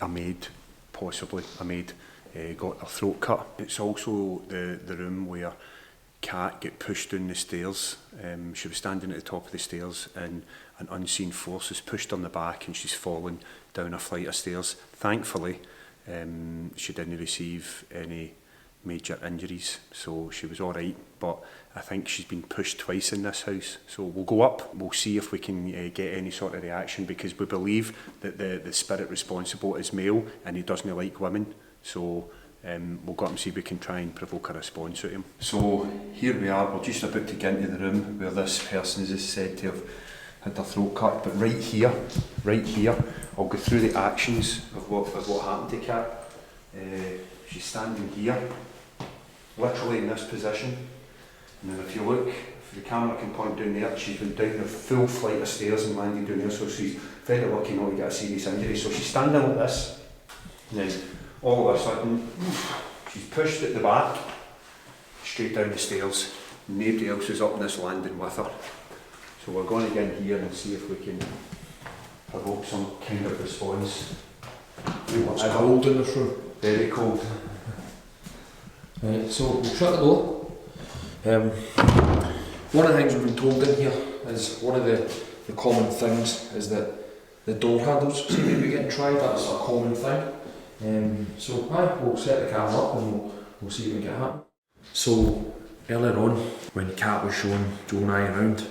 [SPEAKER 2] a maid, possibly a maid, got their throat cut. It's also the room where Kat get pushed down the stairs. She was standing at the top of the stairs and an unseen force has pushed her on the back and she's fallen down a flight of stairs. Thankfully, she didn't receive any major injuries, so she was alright, but I think she's been pushed twice in this house. So we'll go up, we'll see if we can get any sort of reaction, because we believe that the spirit responsible is male and he doesn't like women. So we'll go up and see if we can try and provoke a response at him. So here we are, we're just about to get into the room where this person is said to have had their throat cut, but right here, I'll go through the actions of what happened to Kat. She's standing here, literally in this position, and then if you look, if the camera can point down there, she's been down a full flight of stairs and landed down there, so she's very lucky not to get a serious injury. So she's standing like this, and then all of a sudden, she's pushed at the back, straight down the stairs. Nobody else is up in this landing with her. So we're going to get in here and see if we can provoke some kind of response.
[SPEAKER 1] It's cold in this room.
[SPEAKER 2] Very cold.
[SPEAKER 1] Right, so we'll shut the door. One of the things we've been told in here is one of the common things is that the door handles seem to be getting tried. That's a common thing. So we'll set the camera up and we'll see if we can get happen. So earlier on, when Kat was showing Joe and I around,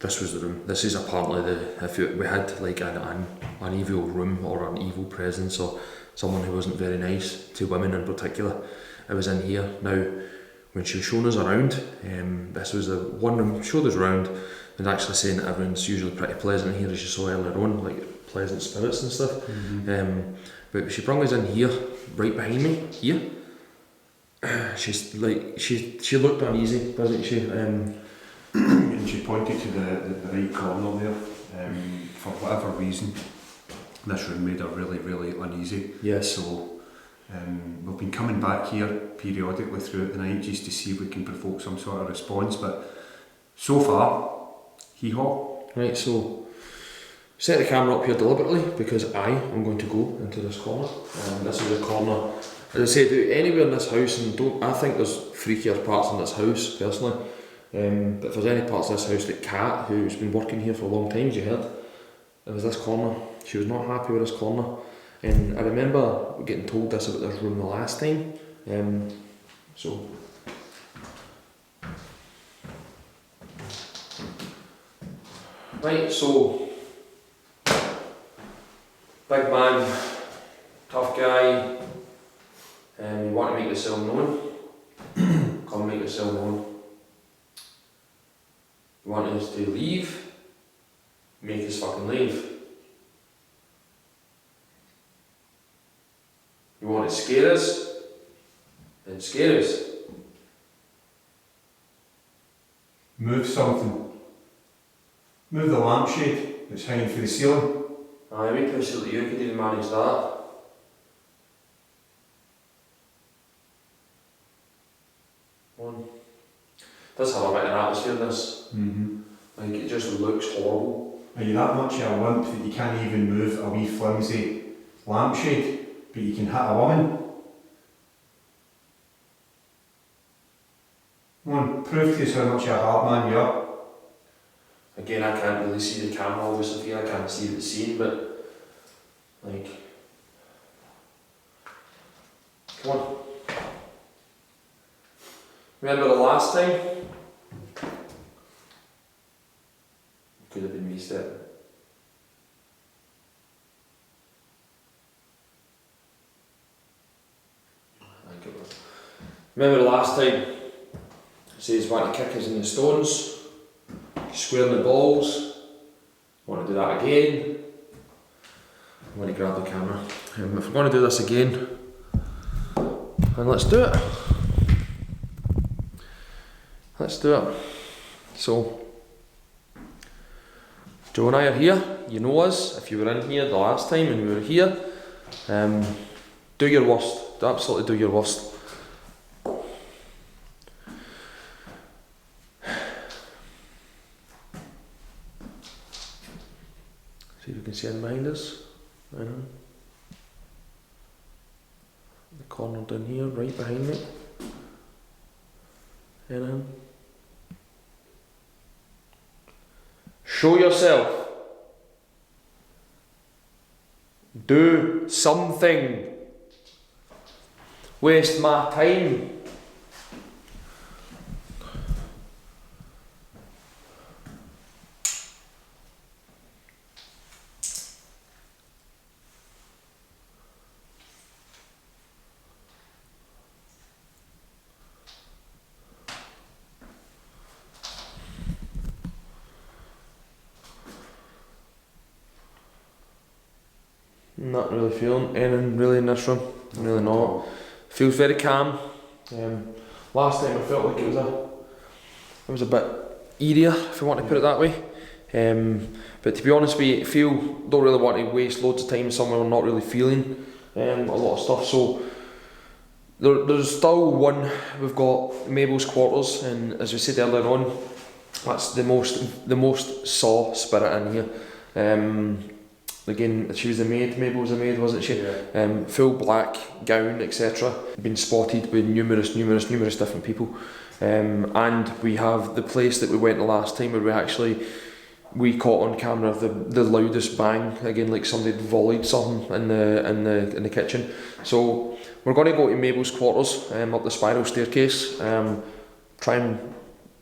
[SPEAKER 1] this was the room. This is apparently if we had like an evil room or an evil presence or someone who wasn't very nice to women in particular, it was in here. Now, when she was showing us around, this was the one room, showed us around, and actually saying that everyone's usually pretty pleasant here, as you saw earlier on, like pleasant spirits and stuff. Mm-hmm. But she brought us in here, right behind me, here. She's like, she looked uneasy, wasn't she?
[SPEAKER 2] And she pointed to the right corner there. For whatever reason, this room made her really, really uneasy.
[SPEAKER 1] Yes.
[SPEAKER 2] So we've been coming back here periodically throughout the night just to see if we can provoke some sort of response, but so far, hee-haw.
[SPEAKER 1] Right, so set the camera up here deliberately because I am going to go into this corner. This is a corner, as I said, anywhere in this house, and I think there's freakier parts in this house personally. But if there's any parts of this house that Kat, who's been working here for a long time, as you heard, it was this corner. She was not happy with this corner. And I remember getting told this about this room the last time. Right, so big man, tough guy, you want to make yourself known, come make yourself known. You want us to leave, make us fucking leave. You want to scare us, then scare us.
[SPEAKER 2] Move something. Move the lampshade that's hanging from the ceiling.
[SPEAKER 1] Aye, we push it that you could even manage that. One. Does have a bit of atmosphere in this.
[SPEAKER 2] Mm-hmm.
[SPEAKER 1] Like, it just looks horrible.
[SPEAKER 2] Are you that much of a wimp that you can't even move a wee flimsy lampshade, but you can hit a woman? Come on, prove to us how much of a hard man you are.
[SPEAKER 1] Again, I can't really see the camera, obviously, here. I can't see the scene, but like, come on. Remember the last time? Could have been me stepping. I think it was. Remember the last time? He says want to kick us in the stones, square in the balls. Want to do that again? I want to grab the camera. If we're going to do this again, then let's do it. Let's do it. So, Joe and I are here. You know us. If you were in here the last time and we were here, do your worst. Absolutely do your worst. See if you can see it behind us. I know. The corner down here, right behind me. Show yourself. Do something. Waste my time. Not really feeling anything really in this room. Really not. Feels very calm. Last time I felt like it was a bit eerier, if you want to put it that way. But to be honest with you, don't really want to waste loads of time somewhere I'm not really feeling a lot of stuff. So there's still one. We've got Mabel's quarters, and as we said earlier on, that's the most saw spirit in here. Again, she was a maid, Mabel was a maid, wasn't she? Yeah. Full black gown, etc. Been spotted by numerous different people. And we have the place that we went the last time where we caught on camera the loudest bang, again like somebody had volleyed something in the kitchen. So we're going to go to Mabel's quarters, up the spiral staircase, try and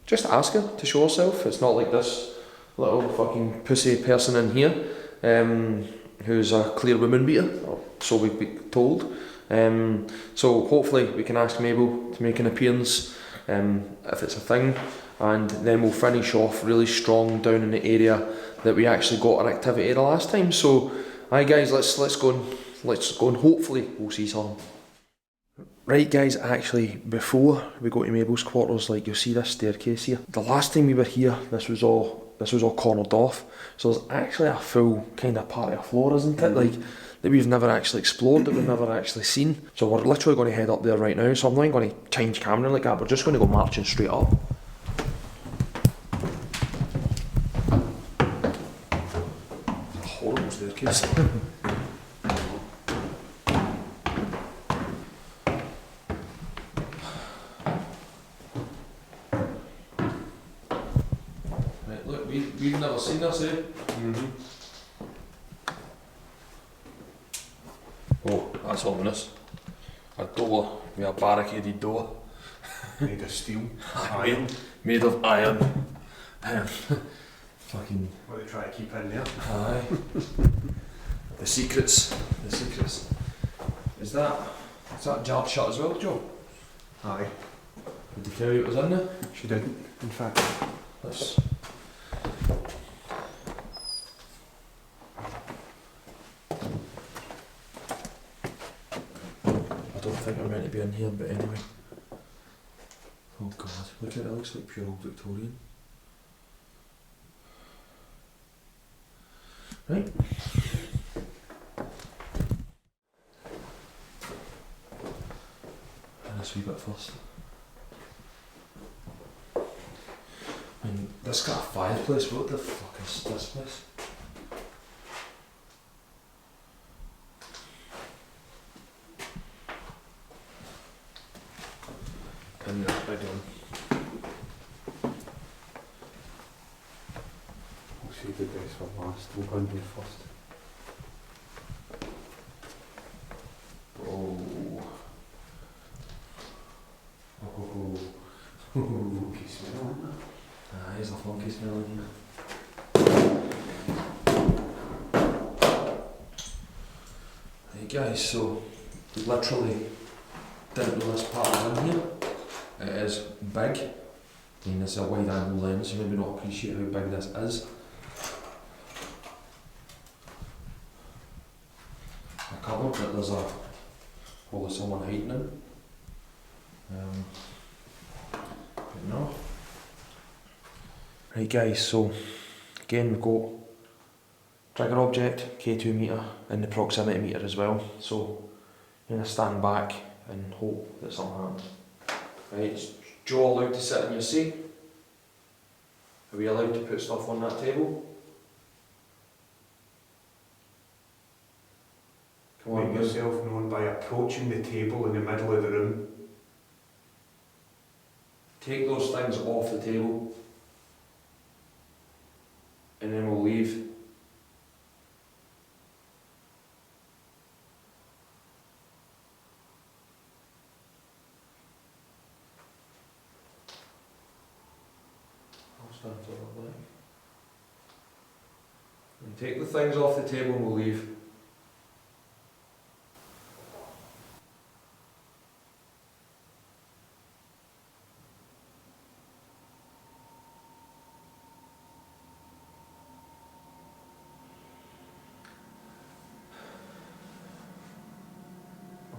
[SPEAKER 1] just ask her to show herself. It's not like this little fucking pussy person in here. Who's a clear woman beater, so we've been told. So hopefully we can ask Mabel to make an appearance, if it's a thing, and then we'll finish off really strong down in the area that we actually got our activity the last time. So, aye guys, let's go and hopefully we'll see something. Right guys, actually before we go to Mabel's quarters, like you'll see this staircase here. The last time we were here, this was all cornered off. So there's actually a full kind of part of the floor, isn't it? Like, that we've never actually explored, that we've never actually seen. So we're literally going to head up there right now. So I'm not going to change camera like that, we're just going to go marching straight up. A horrible staircase. We've never seen this, eh? Mm-hmm. Oh, that's ominous. A door, with a barricaded door.
[SPEAKER 2] Made of steel. Iron.
[SPEAKER 1] Made of iron. Fucking...
[SPEAKER 2] What they try to keep in there.
[SPEAKER 1] Aye. The secrets. Is that jarred shut as well, Joe?
[SPEAKER 2] Aye.
[SPEAKER 1] Did they tell you it was in there?
[SPEAKER 2] She didn't, in fact.
[SPEAKER 1] Let's... I don't think I'm meant to be in here, but anyway. Oh god, look at it, looks like pure old Victorian. Right. And this wee bit first. And It's got a fireplace. What the fuck is this place? And that big one.
[SPEAKER 2] We'll save the best for last. We'll go and do first.
[SPEAKER 1] Oh. Oh.
[SPEAKER 2] Funky smell, isn't it?
[SPEAKER 1] Here's the funky smell in here. Hey guys, so literally didn't know this part was in here. It is big. I mean, it's a wide angle lens, you maybe not appreciate how big this is. A cupboard that there's probably someone hiding in. But no. Right guys, so again we've got trigger object, K2 meter, and the proximity meter as well. So I'm going to stand back and hope that something happens. Right, is Joe allowed to sit in your seat? Are we allowed to put stuff on that table? Come on,
[SPEAKER 2] Make yourself known by approaching the table in the middle of the room.
[SPEAKER 1] take those things off the table and then we'll leave. I'll stand to the back. And take the things off the table and we'll leave.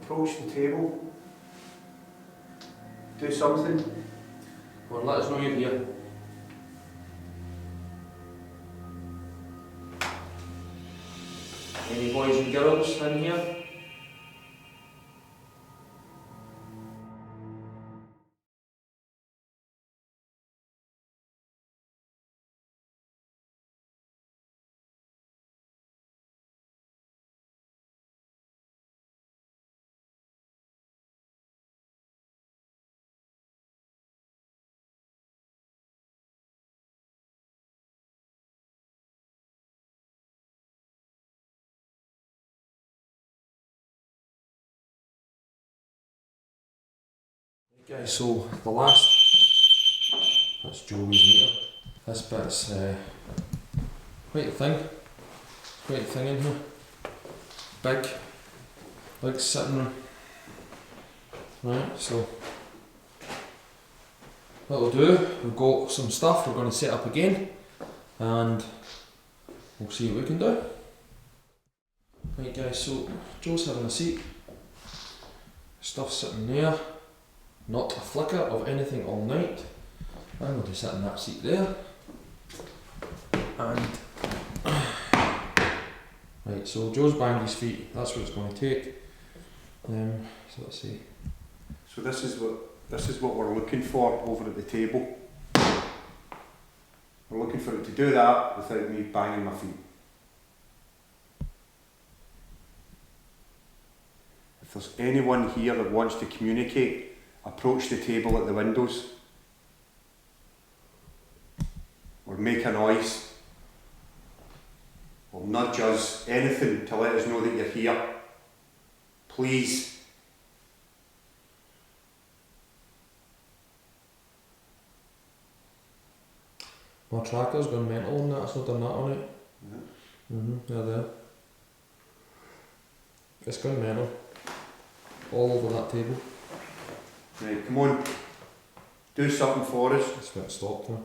[SPEAKER 2] Approach the table. Do something.
[SPEAKER 1] Come on, let us know you're here. Any boys and girls in here? Guys, so the last, that's Joey's meter. This bit's quite a thing. Quite a thing in here. Big sitting room. Right, so what we'll do, we've got some stuff we're going to set up again and we'll see what we can do. Right guys, so Joe's having a seat. Stuff's sitting there. Not a flicker of anything all night. I'm going to sit in that seat there. And right, so Joe's banged his feet. That's what it's going to take. So let's see.
[SPEAKER 2] So this is what we're looking for over at the table. We're looking for it to do that without me banging my feet. If there's anyone here that wants to communicate, approach the table at the windows or make a noise or nudge us, anything to let us know that you're here. Please.
[SPEAKER 1] My tracker's gone mental on that, it's not done that on it. They're there. It's gone mental. All over that table.
[SPEAKER 2] Right, come on. Do something for us.
[SPEAKER 1] It's got stopped now.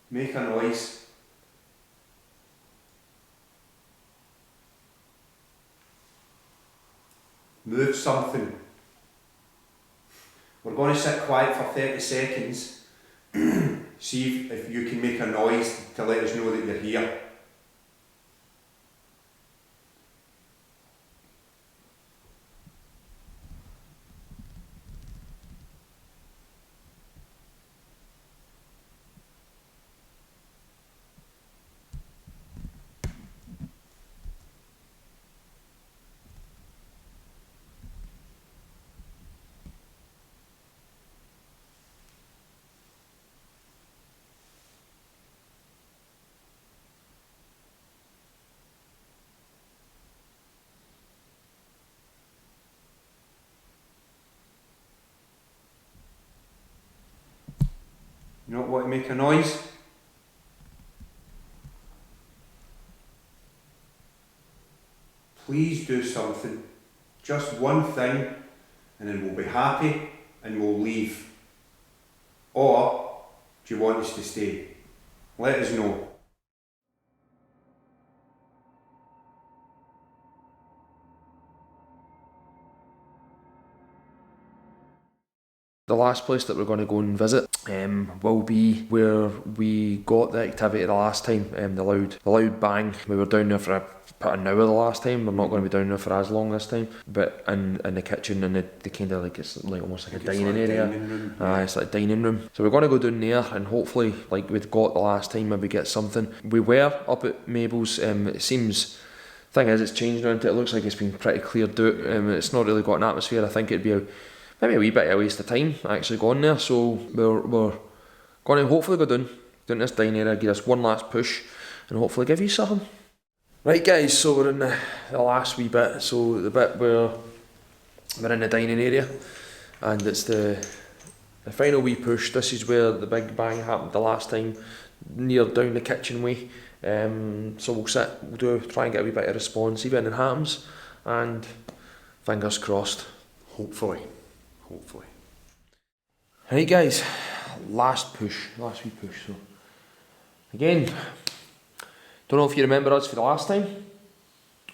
[SPEAKER 2] Make a noise. Move something. We're going to sit quiet for 30 seconds. See if you can make a noise to let us know that you're here. to make a noise? Please do something. Just one thing, and then we'll be happy and we'll leave. Or do you want us to stay? Let us know.
[SPEAKER 1] The last place that we're going to go and visit will be where we got the activity the last time, the loud bang. We were down there for about an hour the last time. We're not going to be down there for as long this time. But in the kitchen and the kind of like, it's like almost like a dining area. It's like a dining room. So we're going to go down there and hopefully, like we'd got the last time, maybe get something. We were up at Mabel's. It seems, thing is, it's changed around. It looks like it's been pretty cleared out. It's not really got an atmosphere. I think it'd be maybe a wee bit of a waste of time actually going there, so we're going to hopefully go down this dining area, give us one last push and hopefully give you something. Right guys, so we're in the last wee bit, so the bit where we're in the dining area and it's the final wee push. This is where the big bang happened the last time, near down the kitchen way. So we'll try and get a wee bit of response, see if anything happens, and fingers crossed.
[SPEAKER 2] Hopefully.
[SPEAKER 1] Right guys, last wee push. So again, don't know if you remember us for the last time,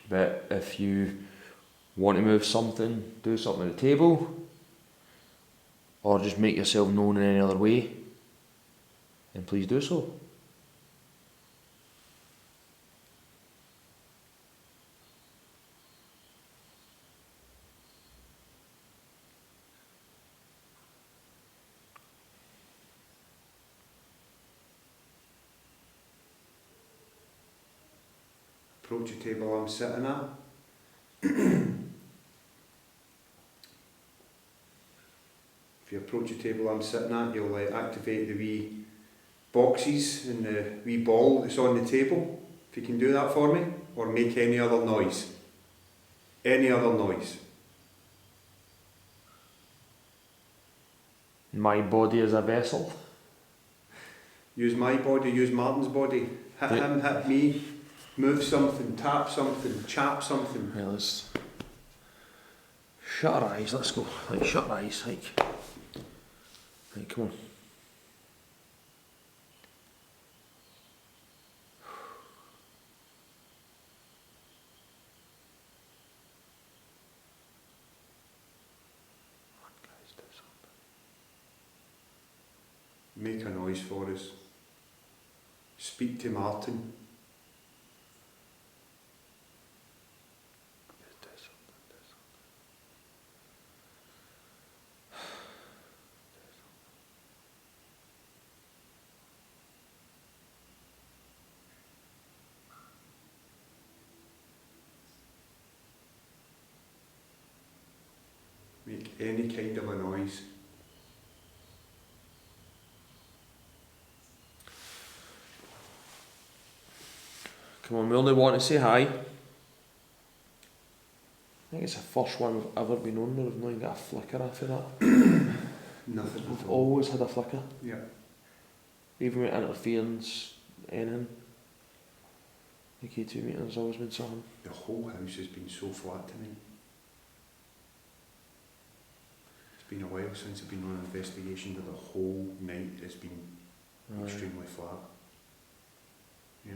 [SPEAKER 1] but if you want to move something, do something at the table, or just make yourself known in any other way, then please do so.
[SPEAKER 2] Approach the table I'm sitting at. If you approach the table I'm sitting at, you'll activate the wee boxes and the wee ball that's on the table. If you can do that for me, or make any other noise. Any other noise.
[SPEAKER 1] My body is a vessel.
[SPEAKER 2] Use my body, use Martin's body. Hit him, hit me. Move something, tap something, chap something.
[SPEAKER 1] Right, let's shut our eyes, let's go. Like, shut our eyes, like. Right, come on.
[SPEAKER 2] Make a noise for us. Speak to Martin. Make any kind of a noise.
[SPEAKER 1] Come on, we only want to say hi. I think it's the first one we've ever been on where we've not even got a flicker after that.
[SPEAKER 2] Nothing
[SPEAKER 1] We've
[SPEAKER 2] at all.
[SPEAKER 1] always had a flicker.
[SPEAKER 2] Yeah.
[SPEAKER 1] Even with interference, anything. The K2 meter's always been something.
[SPEAKER 2] The whole house has been so flat tonight. It's been a while since I've been on an investigation but the whole night has been extremely flat. Yeah.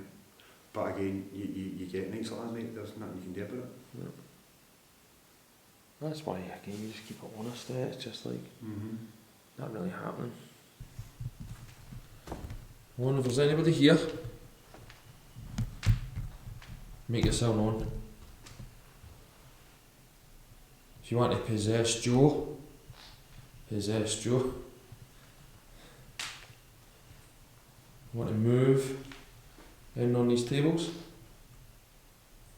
[SPEAKER 2] But again, you get nights like that, mate, there's nothing you can do about it.
[SPEAKER 1] Yeah. That's why, again, you just keep it honest, it's just like, not really happening. I wonder if there's anybody here. Make yourself known. If you want to possess Joe, possess Joe. You want to move in on these tables?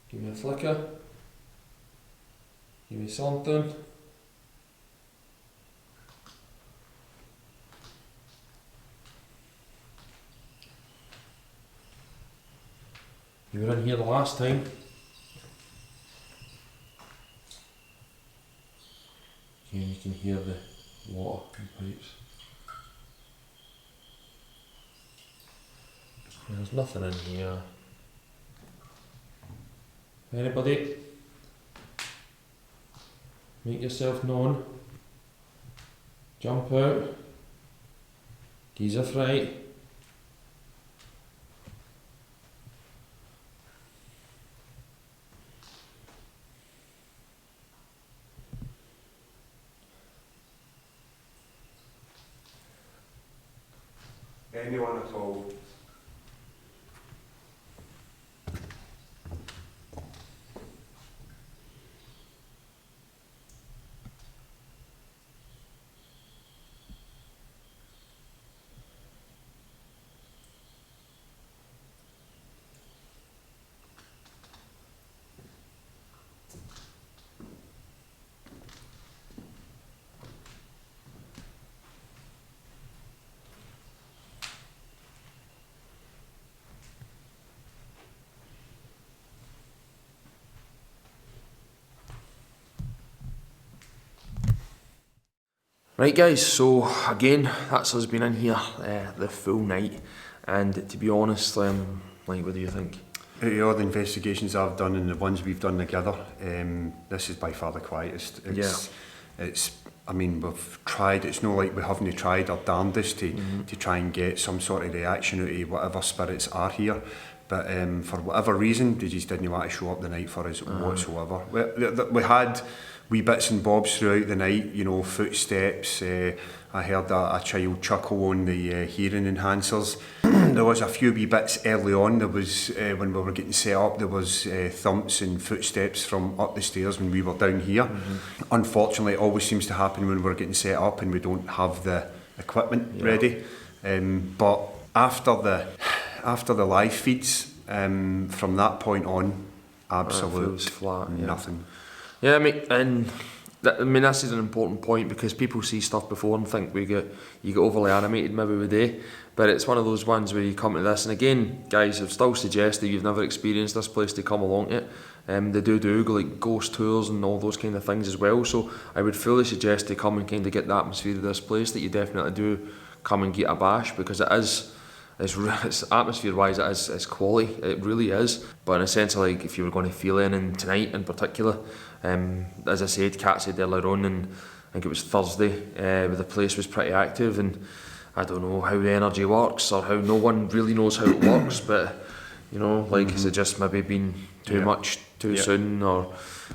[SPEAKER 1] Give me a flicker. Give me something. You were in here the last time. Again, you can hear the water in pipes. There's nothing in here. Anybody? Make yourself known. Jump out. He's a fright.
[SPEAKER 2] Anyone at all?
[SPEAKER 1] Right guys, so again, that's us been in here the full night, and to be honest, like, what do you think?
[SPEAKER 2] Out of all the investigations I've done and the ones we've done together, this is by far the quietest. It's I mean, we've tried, it's not like we haven't tried our darndest to try and get some sort of reaction out of whatever spirits are here. But for whatever reason, they just didn't want to show up the night for us whatsoever. We had wee bits and bobs throughout the night, you know, footsteps. I heard a child chuckle on the hearing enhancers. There was a few wee bits early on. There was, when we were getting set up, there was thumps and footsteps from up the stairs when we were down here. Unfortunately, it always seems to happen when we're getting set up and we don't have the equipment ready. But after the live feeds, from that point on, absolute
[SPEAKER 1] flat,
[SPEAKER 2] nothing.
[SPEAKER 1] Yeah, I mean, this is an important point because people see stuff before and think you get overly animated maybe with day, but it's one of those ones where you come to this, and again, guys, I'd still suggest that you've never experienced this place to come along to it. They do like ghost tours and all those kind of things as well, so I would fully suggest to come and kind of get the atmosphere of this place, that you definitely do come and get a bash, because it's atmosphere wise, it's quality, it really is. But in a sense of like, if you were going to feel anything tonight in particular, as I said, Kat said earlier on, and I think it was Thursday, where the place was pretty active, and I don't know how the energy works or how no one really knows how it works, but you know, like, has it just maybe been too much too soon or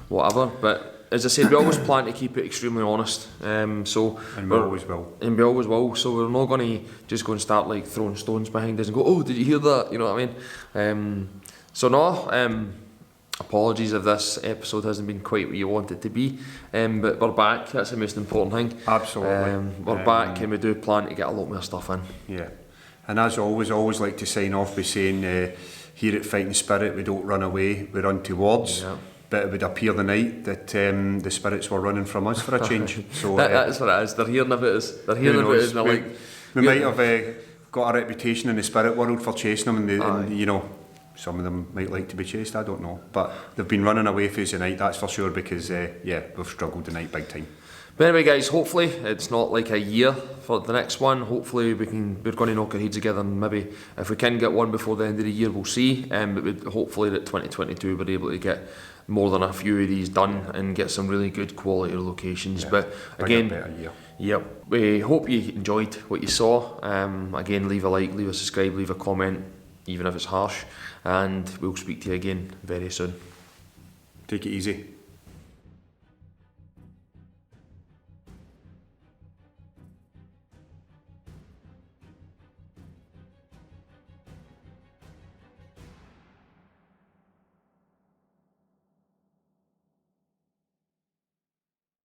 [SPEAKER 1] whatever? But as I said, we always plan to keep it extremely honest, and we always will. So we're not going to just go and start like throwing stones behind us and go, oh, did you hear that? You know what I mean? Apologies if this episode hasn't been quite what you want it to be, but we're back. That's the most important thing.
[SPEAKER 2] Absolutely.
[SPEAKER 1] We're back, and we do plan to get a lot more stuff in.
[SPEAKER 2] Yeah, and as always like to sign off by saying, here at Fighting Spirit, we don't run away, we run towards. Yeah. But it would appear the night that the spirits were running from us for a change. So
[SPEAKER 1] that's what it is. They're hearing about us. They're hearing about us.
[SPEAKER 2] We might have got a reputation in the spirit world for chasing them, and you know, some of them might like to be chased. I don't know, but they've been running away from us tonight. That's for sure, because we've struggled tonight big time.
[SPEAKER 1] But anyway, guys, hopefully it's not like a year for the next one. Hopefully we're going to knock our heads together, and maybe if we can get one before the end of the year, we'll see. But hopefully that 2022 we're able to get more than a few of these done and get some really good quality locations. But again, we hope you enjoyed what you saw. Again, leave a like, leave a subscribe, leave a comment, even if it's harsh, and we'll speak to you again very soon.
[SPEAKER 2] Take it easy.